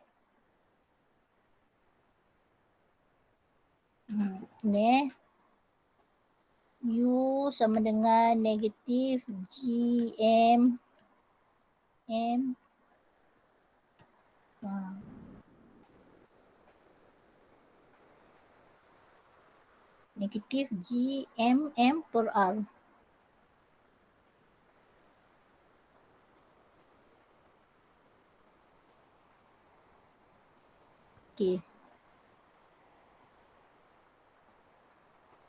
Ni. U sama dengan negatif GM. Negatif GMM per R. Okay.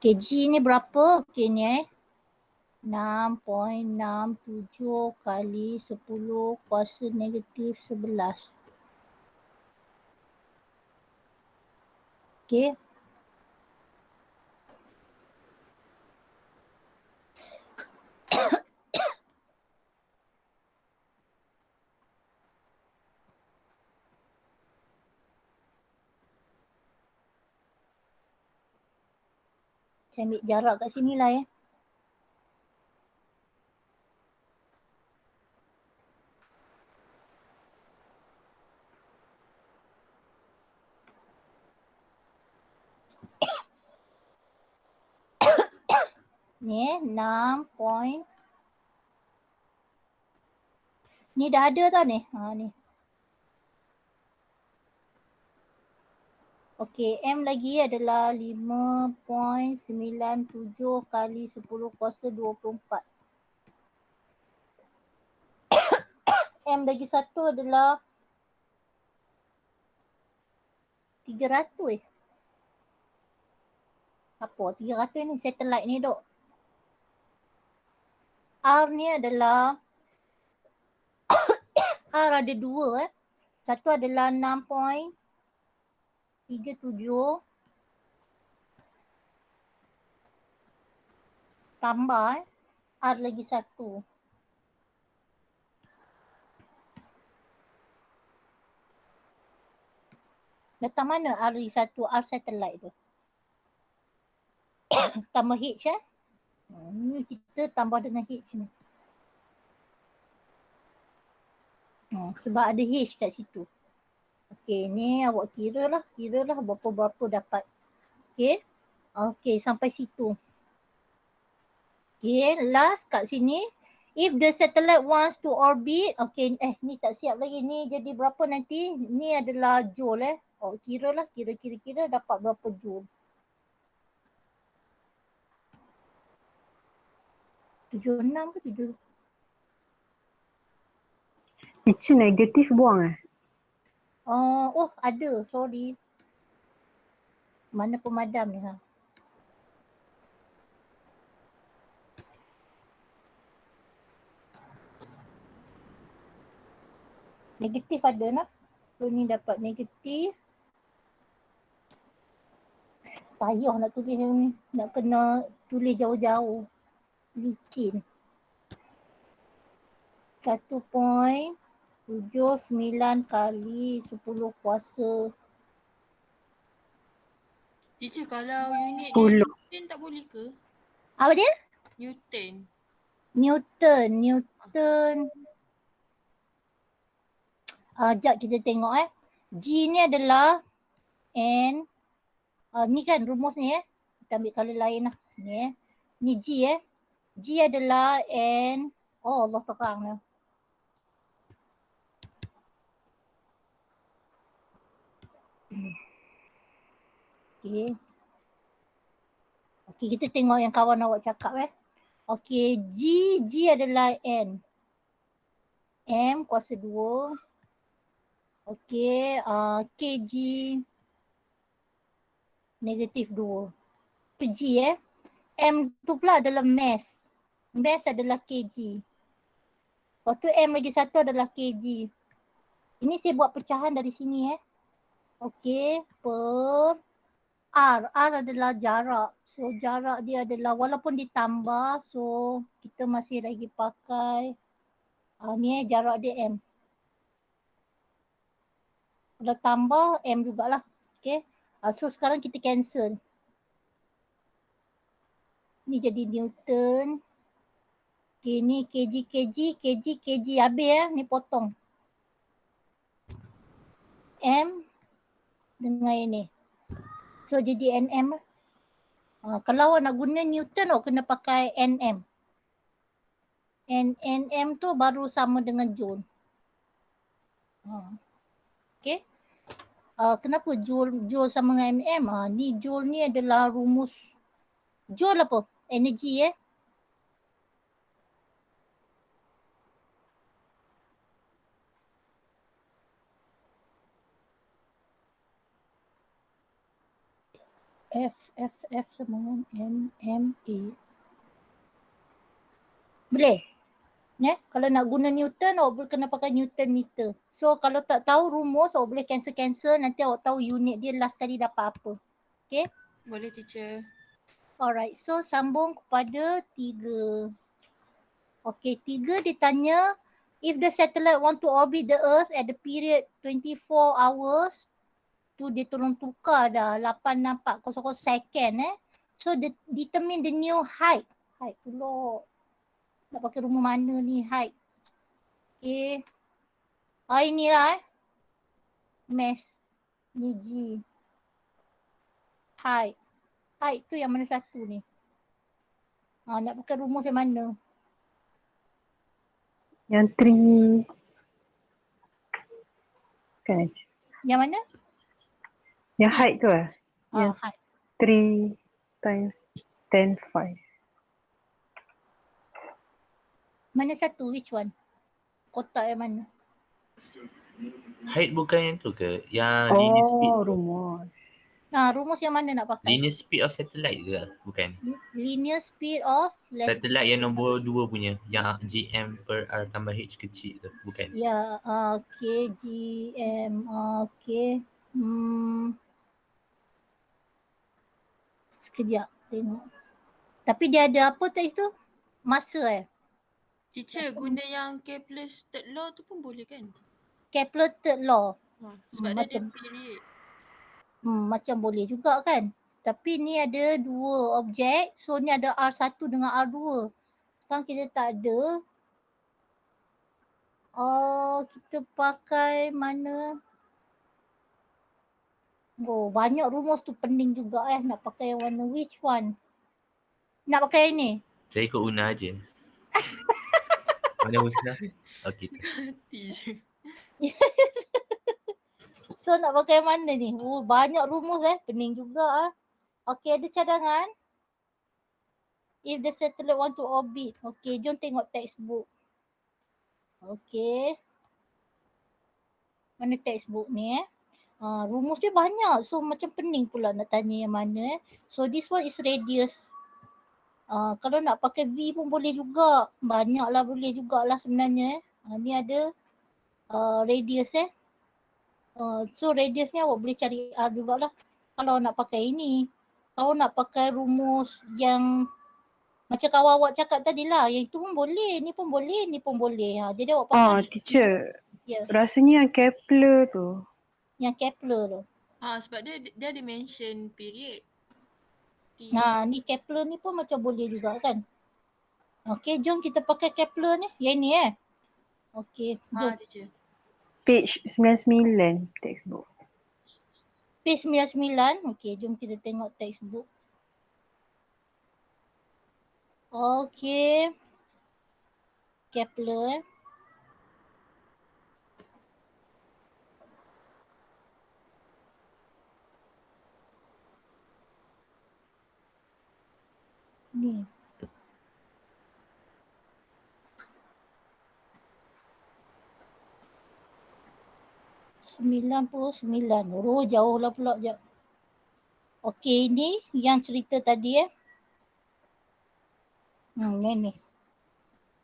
Okay, G ni berapa? Okay ni 6.67 kali 10 kuasa negatif 11. Okay. Saya ambil jarak kat sini lah Ni 6. Ni dah ada tau ni. Ni. Okey, M lagi adalah 5.97 kali 10 kuasa 24. M lagi satu adalah 300 Apa 300 ni? Satellite ni dok. R ni adalah R ada dua Satu adalah 6.37 tambah R lagi satu. Datang mana R lagi satu? R satellite tu. Tambah H ni kita tambah dengan H ni. Sebab ada H kat situ. Okey, ni awak kira lah berapa-berapa dapat. Okey, sampai situ. Okey, last kat sini. If the satellite wants to orbit, okey, ni tak siap lagi. Ni jadi berapa nanti? Ni adalah joule kira dapat berapa joule. 76 ke 7? Teacher negatif buang Ada, sorry. Mana pemadam ni Negatif ada nak. So ni dapat negatif. Payah nak tulis ni. Nak kena tulis jauh-jauh. Licin. 1.79 kali 10 kuasa. Teacher, kalau unit dia 10. Newton tak boleh ke? Apa dia? Newton. Jap kita tengok G ni adalah N. Ni kan rumus ni Kita ambil color lain lah. Ni G G adalah N. Allah terang ni. Okey, kita tengok yang kawan awak cakap Okey, G adalah N. M kuasa 2. Okey, kg negatif 2. Tu G M tu pula adalah mass. Mass adalah kg. Lepas tu M lagi satu adalah kg. Ini saya buat pecahan dari sini Okey, per R. R adalah jarak. So jarak dia adalah walaupun ditambah, so kita masih lagi pakai ni jarak dia M. Kalau tambah M jugalah. Okay. So sekarang kita cancel. Ni jadi Newton. Okay, ni kg. Habis ni potong. M dengan ini. So jadi NM. Kalau awak nak guna Newton, awak kena pakai NM. NM tu baru sama dengan Joule. Okay. Kenapa Joule sama dengan MM? Ni Joule ni adalah rumus. Joule apa? Energy F sama dengan NMA. Boleh? Kalau nak guna Newton, awak boleh kena pakai Newton meter. So kalau tak tahu rumus, awak boleh cancel. Nanti awak tahu unit dia last kali dapat apa. Okay? Boleh, teacher. Alright, so sambung kepada 3. Okay, 3 dia tanya, if the satellite want to orbit the earth at the period 24 hours, tu dia tolong tukar dah 8.400 second So determine the new height. Height pula. Nak pakai rumus mana ni height. Okay. Inilah mass. Ni G. Height. Height tu yang mana satu ni? Nak pakai rumus yang mana? Yang 3. Kan? Yang mana? Yang Ni. height tu lah. Yang Height. 3 times 10 5. Mana satu? Which one? Kotak yang mana? Height bukan yang tu ke? Yang linear speed. Oh, rumus. Rumus yang mana nak pakai? Linear speed of satellite ke? Bukan. Linear speed of Satellite yang nombor 2 punya. Yang GM per R tambah H kecil tu. Bukan. Ya, okay, GM, okay. Sekejap tengok. Tapi dia ada apa tadi tu? Masa Teacher, guna yang Kepler's third law tu pun boleh kan? Kepler third law. Sebab dia ada macam period. macam boleh juga kan. Tapi ni ada dua objek. So ni ada R1 dengan R2. Sekarang kita tak ada. Kita pakai mana? Banyak rumus tu pening juga nak pakai yang warna which one? Nak pakai yang ni? Saya ikut Una je. Mana Husna? Okey tu. Hati je. So nak pakai yang mana ni? Banyak rumus pening juga Okay, ada cadangan. If the satellite want to orbit. Okay, jom tengok textbook. Okay. Mana textbook ni rumus dia banyak. So macam pening pula nak tanya yang mana So this one is radius. Kalau nak pakai V pun boleh juga. Banyak lah boleh jugalah sebenarnya. Ni ada radius So radius ni awak boleh cari R jugalah. Kalau nak pakai ini. Kalau nak pakai rumus yang macam kawan awak cakap tadi lah. Yang itu pun boleh. Ni pun boleh. Ni pun boleh. Jadi awak pakai. Teacher. Ya. Rasanya yang Kepler tu. Yang Kepler tu. Sebab dia ada mention period. Ni Kepler ni pun macam boleh juga kan. Okay, jom kita pakai Kepler ni. Yang ni Okay, jom. Teacher. Page 99 textbook. Page 99. Okay, jom kita tengok textbook. Okay. Kepler. Ni. Sembilan, jauh lah pula jap. Okay, ni yang cerita tadi ni.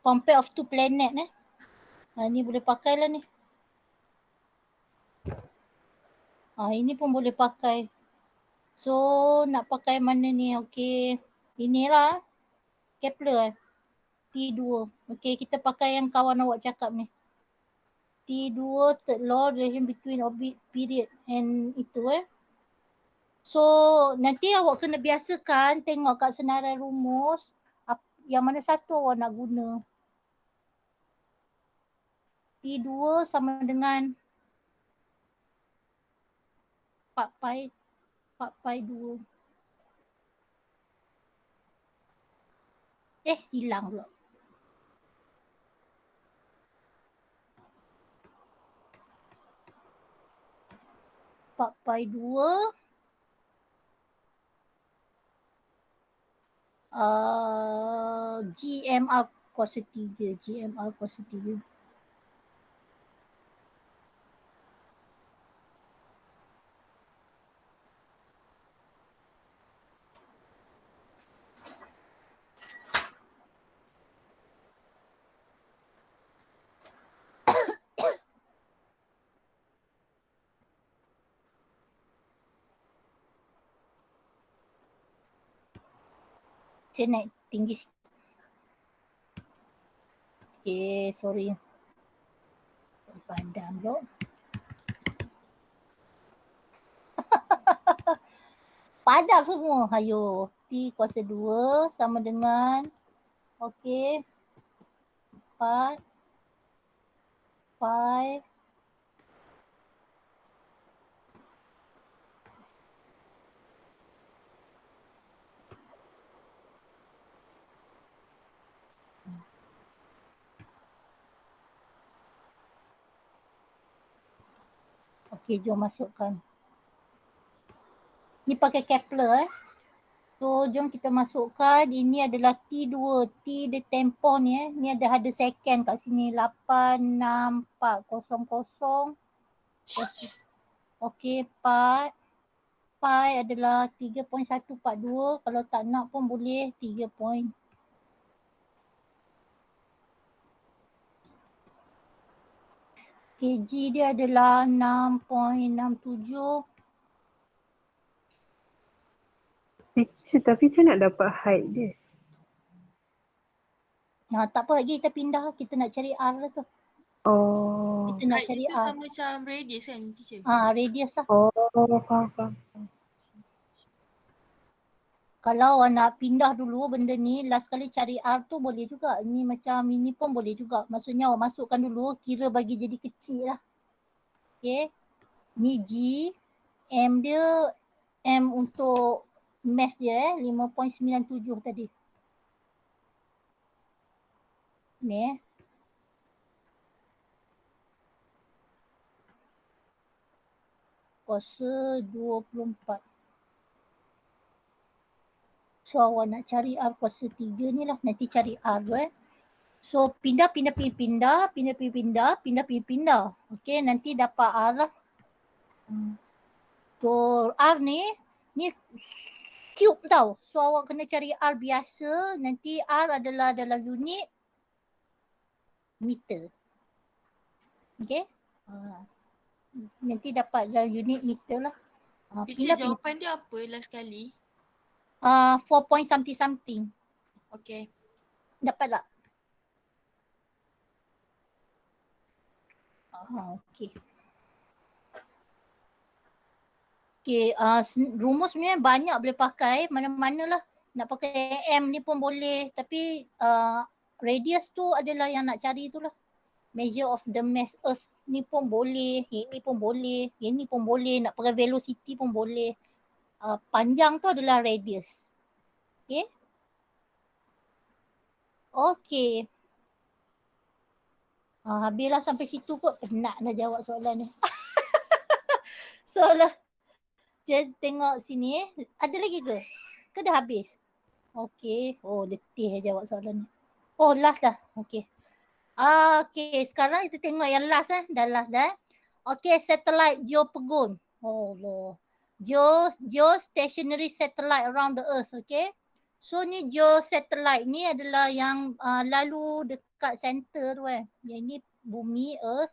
Compare of two planet ni boleh pakai lah ni. Ini pun boleh pakai. So nak pakai mana ni? Okay. Inilah Kepler T2. Okay, kita pakai yang kawan awak cakap ni. T2 third law relation between orbit period and itu So nanti awak kena biasakan tengok kat senarai rumus yang mana satu awak nak guna. T2 sama dengan 4 pi 2. Hilang pula. Pi 2 GMR kuasa 3. GMR kuasa 3. Saya naik tinggi sikit. Okay, sorry. Padam pula. Padam semua. Hayo. T kuasa 2 sama dengan okay 4 pi Okay, jom masukkan. Ni pakai Kepler So jom kita masukkan, ini adalah T2, T dia tempoh ni ni ada second kat sini 86400. Okey, pi adalah 3.142, kalau tak nak pun boleh 3. kg dia adalah 6.67. Tapi saya nak dapat height dia. Nah, tak apa lagi, kita pindah, kita nak cari R lah tu. Oh. Kita nak Height cari itu R. sama macam radius kan, teacher? Radius lah. Oh, faham. Kalau nak pindah dulu benda ni, last kali cari R tu boleh juga. Ni macam ini pun boleh juga. Maksudnya awak masukkan dulu, kira bagi jadi kecil lah. Okay. Ni G, M dia, M untuk mass dia 5.97 tadi. Ni kuasa 24. So awak nak cari R kuasa 3 ni lah. Nanti cari R tu So pindah. Okay, nanti dapat R lah. So R ni cube tau. So awak kena cari R biasa. Nanti R adalah dalam unit meter. Okay. Nanti dapat dalam unit meter lah. Teacher, jawapan dia apa last kali? 4 point something. Okay. Dapat tak? Okay. Okay, rumus sebenarnya banyak boleh pakai, mana-mana lah. Nak pakai M ni pun boleh, tapi radius tu adalah yang nak cari tu lah. Measure of the mass earth ni pun boleh, ini pun boleh, ini pun boleh, nak pakai velocity pun boleh. Panjang tu adalah radius. Okay. Okay. Habislah sampai situ kot, penat dah jawab soalan ni. Soalan. Jadi tengok sini, ada lagi ke? Ke dah habis? Okay. Oh, letih jawab soalan ni. Oh, last dah. Okay. Okay, sekarang kita tengok yang last dah last dah. Okay, satellite geopogon. Oh Allah. Geostationary satellite around the earth, okay. So ni geosatellite ni adalah yang lalu dekat center tu Yang ni bumi, earth.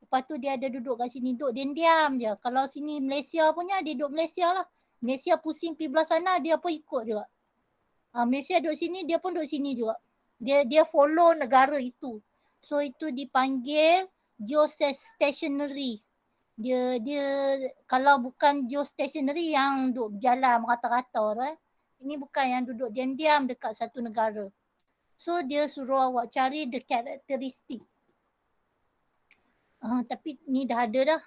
Lepas tu dia ada duduk kat sini, duduk diam je. Kalau sini Malaysia punya, dia duduk Malaysia lah. Malaysia pusing pergi belah sana, dia pun ikut juga. Malaysia duduk sini, dia pun duduk sini juga. Dia follow negara itu. So itu dipanggil geostationary. Dia kalau bukan geostationary yang duduk berjalan merata-rata tu Ini bukan yang duduk diam-diam dekat satu negara. So dia suruh awak cari the characteristic. Tapi ni dah ada dah.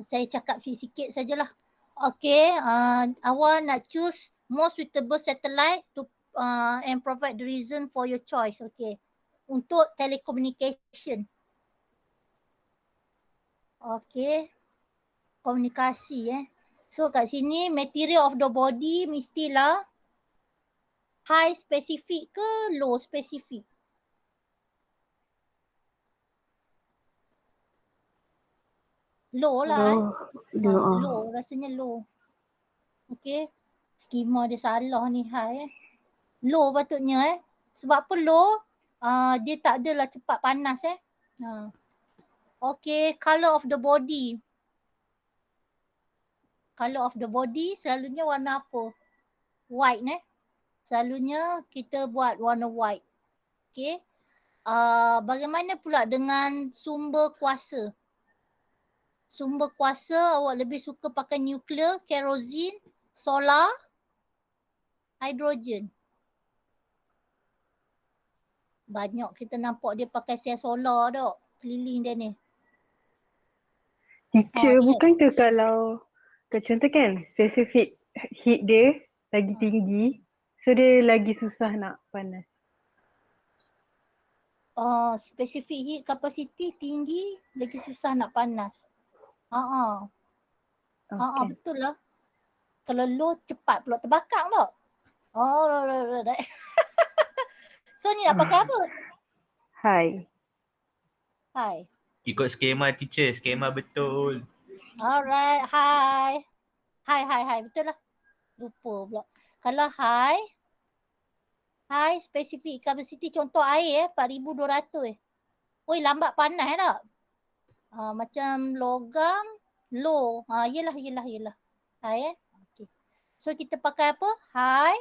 Saya cakap sikit sajalah. Okay, awak nak choose most suitable satellite to and provide the reason for your choice. Okay, untuk telecommunication. Okay, komunikasi So kat sini material of the body mestilah high specific ke low specific? Low lah low, rasanya low. Okay, skema dia salah ni high Low patutnya Sebab apa low? Dia tak adalah cepat panas Okay, color of the body. Color of the body selalunya warna apa? White Selalunya kita buat warna white. Okay. Bagaimana pula dengan sumber kuasa? Sumber kuasa awak lebih suka pakai nuklear, kerosene, solar, hidrogen. Banyak kita nampak dia pakai sel solar dok keliling dia ni. Teacher, bukan ke kalau contoh kan spesifik heat dia lagi tinggi, so dia lagi susah nak panas. Specific heat capacity tinggi, lagi susah nak panas. Okay. Betul lah. Kalau low cepat pula terbakar tak? Oh, right. So ni nak pakai apa? Hi. Hi. Ikut skema teacher, skema betul. Alright, hi. Hi. Betul lah. Lupa pula. Kalau high specific capacity contoh air 4,200 Oi, lambat panas tak? Macam logam low. Yelah. High Okay. So kita pakai apa? High.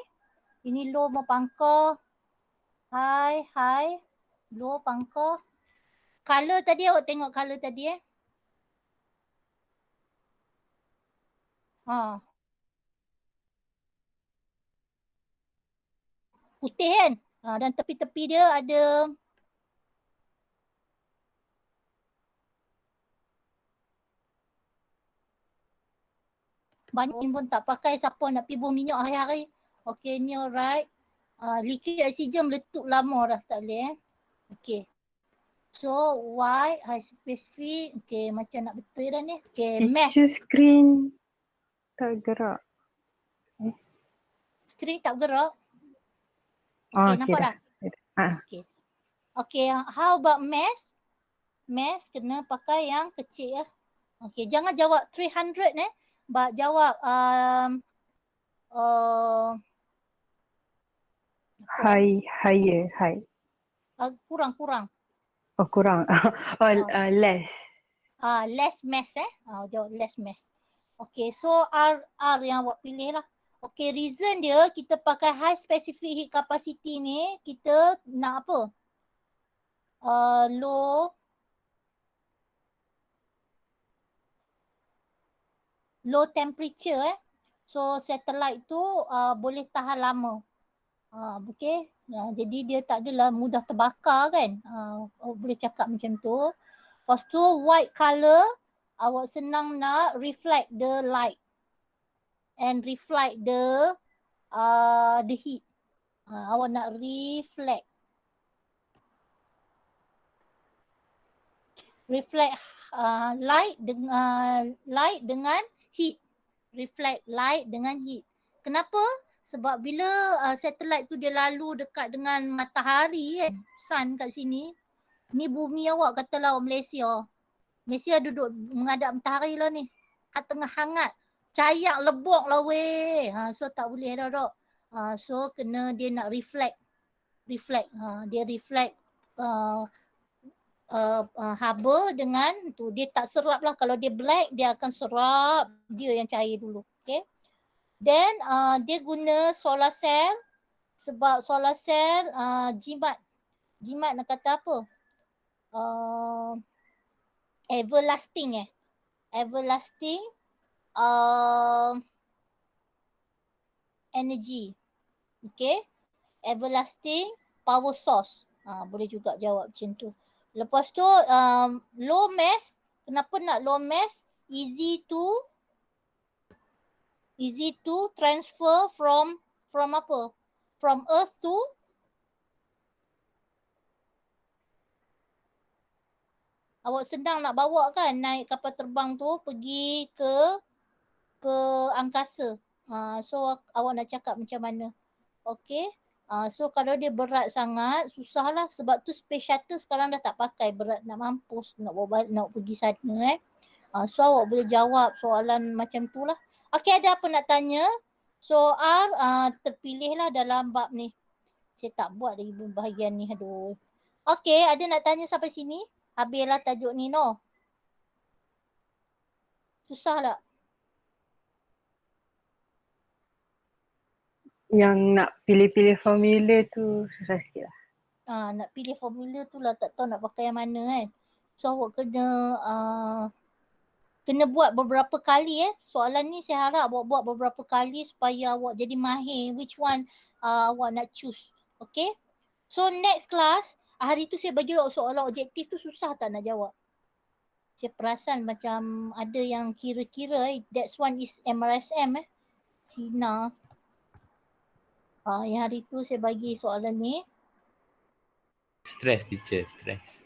Ini low mau pangkal. High. Low pangkal. Color tadi awak tengok color tadi putih kan? Dan tepi-tepi dia ada banyak pun tak pakai, siapa nak pergi buang minyak hari-hari. Okay, ni alright. Liquid oxygen meletup lama dah, tak boleh Okay. So, white, high specific. Okay, macam nak betul dah ni. Okay, mass. Teacher screen tak gerak. Screen tak bergerak. Okay, nampak dah. dah? Okay, how about mass? Mass kena pakai yang kecil . Okay, jangan jawab 300 but jawab Higher. kurang. Oh, kurang. Less. Less mass jawab less mass. Okay, so R yang awak pilih lah. Okay, reason dia kita pakai high specific heat capacity ni, kita nak apa? Low temperature So satellite tu boleh tahan lama. Okay. Jadi dia tak adalah mudah terbakar kan. Boleh cakap macam tu. Lepas tu white colour, awak senang nak reflect the light and reflect the heat. Awak nak reflect light dengan heat. Reflect light dengan heat. Kenapa? Sebab bila satellite tu dia lalu dekat dengan matahari kan, sun kat sini, ni bumi awak katalah awak Malaysia. Malaysia duduk menghadap matahari lah ni. Tengah hangat. Cayak lebok lah weh. So tak boleh dah. So kena dia nak reflect. Dia reflect haba dengan tu. Dia tak serap lah. Kalau dia black, dia akan serap dia yang cair dulu. Okay. Then dia guna solar cell. Sebab solar cell jimat. Jimat nak kata apa? Everlasting energy. Okay. Everlasting power source. Boleh juga jawab macam tu. Lepas tu low mass. Kenapa nak low mass? Easy to transfer from apa? From earth to awak senang nak bawa kan naik kapal terbang tu pergi ke angkasa. So awak nak cakap macam mana? Okay. So kalau dia berat sangat, susah lah. Sebab tu Space Shuttle sekarang dah tak pakai, berat nak mampus, nak bawa balik, nak pergi sana So awak boleh jawab soalan macam tu lah. Okay, ada apa nak tanya? So R terpilih lah dalam bab ni. Saya tak buat lagi bahagian ni, aduh. Okay, ada nak tanya sampai sini? Habislah tajuk ni Susah tak? Yang nak pilih-pilih formula tu susah sikit lah. Nak pilih formula tu lah, tak tahu nak pakai yang mana kan. So awak kena buat beberapa kali Soalan ni saya harap awak buat beberapa kali supaya awak jadi mahir which one awak nak choose. Okay. So next class, hari tu saya bagi awak soalan objektif tu susah tak nak jawab. Saya perasan macam ada yang kira-kira that's one is MRSM Sina. Yang hari tu saya bagi soalan ni. Stress teacher, stress.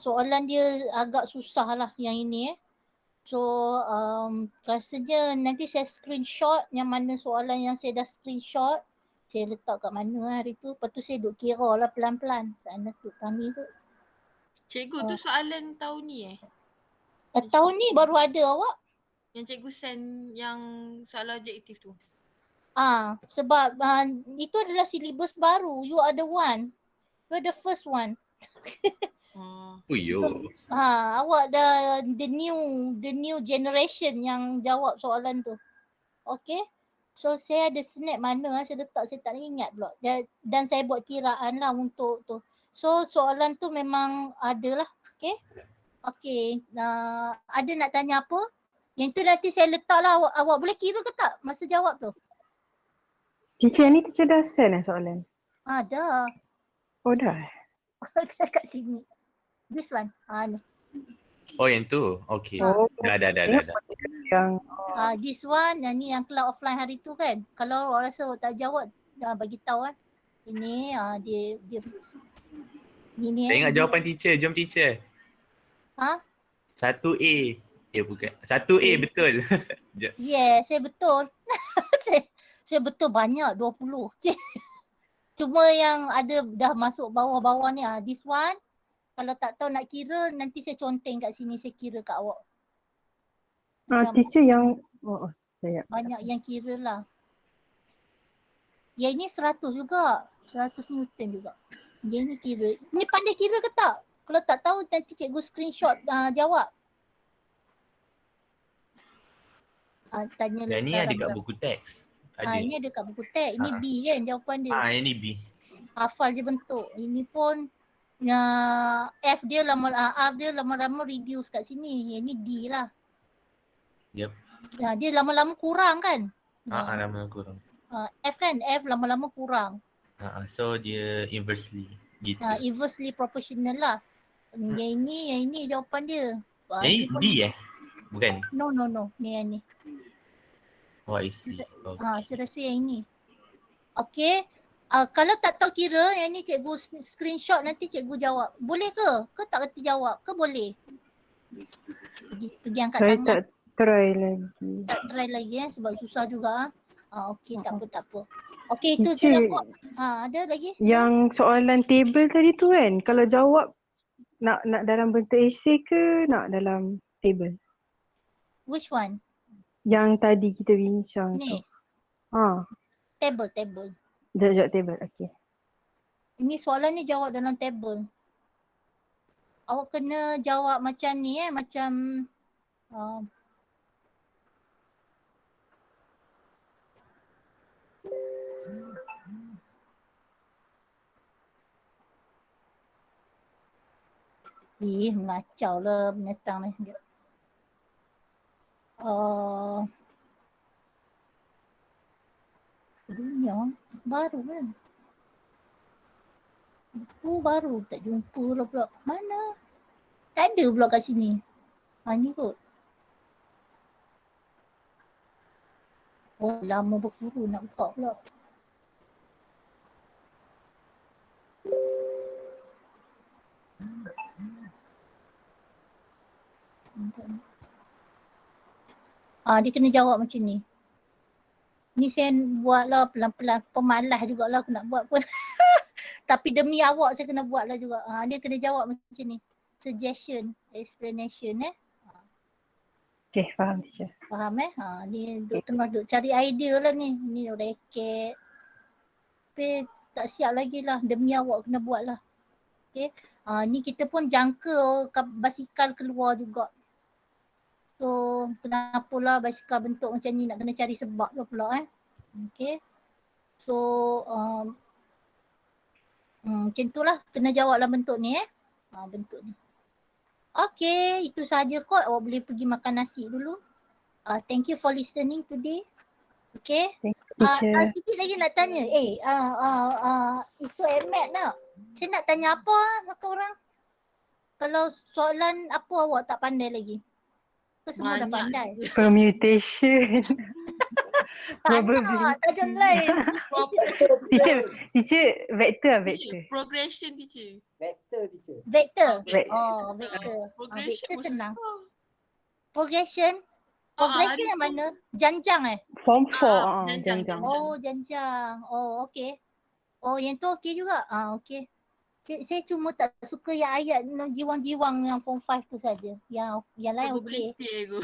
Soalan dia agak susah lah yang ini So rasanya nanti saya screenshot yang mana soalan yang saya dah screenshot. Saya letak kat mana hari tu. Lepas tu saya duk kira lah pelan-pelan. Sana tu kami tu. Cikgu tu soalan tahun ni Tahun ni baru ada awak. Yang cikgu send yang soalan objektif tu. Sebab itu adalah silibus baru. You are the one. You are the first one. Oh yo. Awak dah the new generation yang jawab soalan tu. Okay. So saya ada snap mana saya letak, saya tak ingat pula. Dan saya buat kiraan lah untuk tu. So soalan tu memang ada lah. Okay. Okay. Ada nak tanya apa? Yang tu nanti saya letak lah. Awak boleh kira ke tak masa jawab tu? Teacher ni teacher dah send soalan? Dah. Oh dah. Kat sini. This one. Ni. Oh yang tu. Okay. Oh. Dah. Yang This one, yang ni yang kelas offline hari tu kan. Kalau awak rasa awak tak jawab, bagi tahu kan. Ini dia ni. Saya ingat jawapan teacher. Jom teacher. 1A. Bukan. 1A betul. Yes, saya betul. saya betul banyak 20. Cuma yang ada dah masuk bawah-bawah ni. This one, kalau tak tahu nak kira, nanti saya conteng kat sini, saya kira kat awak. teacher yang saya banyak yang kira lah. Yang ini 100 juga. 100 Newton juga. Yang ini kira. Ni pandai kira ke tak? Kalau tak tahu nanti cikgu screenshot jawab. Tanya Yang ni ada kat buku teks. Ada. Ini ada kat buku teks. Ini B kan jawapan dia. Yang ni B. Hafal je bentuk. Ini pun F dia R dia lama-lama reduce kat sini. Yang ni D lah. Yep. Dia lama-lama kurang kan? Lama-lama kurang. F kan? F lama-lama kurang. So dia inversely gitu. Inversely proportional lah. Yang ini jawapan dia. Yang ni D Bukan? No. Ni yang ni. Oh I see. Okay. Saya rasa yang ini. Okay. Kalau tak tahu kira, yang ni cikgu screenshot nanti cikgu jawab. Boleh ke? Ke tak kerti jawab? Ke boleh? Pergi angkat tangan. tak try lagi. Tak try lagi sebab susah juga. Okay, tak apa. Okay, itu je Teacher, lah buat. Ada lagi? Yang soalan table tadi tu kan, kalau jawab nak dalam bentuk essay ke nak dalam table? Which one? Yang tadi kita bincang Ni. tu. Table. Sekejap table, okay. Ini soalan ni jawab dalam table. Awak kena jawab macam ni macam mengacau lah binatang ni. Dunia baru kan. Buku baru tak jumpa lah pula. Mana? Tak ada pula kat sini. Ni kot. Oh, lama berkuru nak buka pula. Dia kena jawab macam ni. Ni saya buatlah pelan-pelan. Pemalas jugalah aku nak buat pun. Tapi demi awak saya kena buatlah juga. Dia kena jawab macam ni. Suggestion, explanation Okay, faham teacher. Faham ni tengah duk cari idea lah ni. Ni raket. Tapi tak siap lagi lah. Demi awak kena buat lah. Okay. Ni kita pun jangka basikal keluar juga. So kenapalah basikal bentuk macam ni, nak kena cari sebab lah pula Okay. So macam tu lah, kena jawab lah bentuk ni bentuk ni. Okay, itu sahaja kot. Awak boleh pergi makan nasi dulu. Thank you for listening today. Okay. Thank you, teacher. Sikit lagi nak tanya. Isu Ahmed nak. Saya nak tanya apa korang? Kalau soalan apa awak tak pandai lagi? Semua dah pandai. Permutation. Tak ada lain. Teacher, vector. Progression teacher. Vector. Vector. Oh, vector. Progression Vector senang. Progression. Progression ada yang mana? Janjang Form 4 janjang, janjang. Oh, janjang. Oh, okey. Oh, yang tu okey juga. Okey. Saya cuma tak suka yang ayat jiwang-jiwang yang form 5 tu saja. Yang lain okey. Probability aku.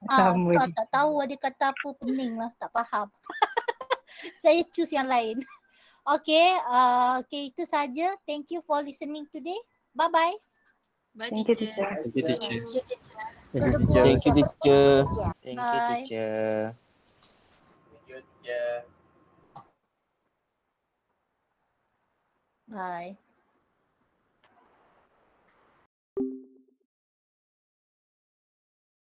Sama je. Tak tahu ada kata apa, pening lah, tak faham. Saya choose yang lain. Okay, itu saja. Thank you for listening today. Bye-bye. Bye, Thank you, teacher. teacher. Thank you, teacher. Thank you, teacher. Thank you, teacher. Thank you, Bye. teacher. Bye.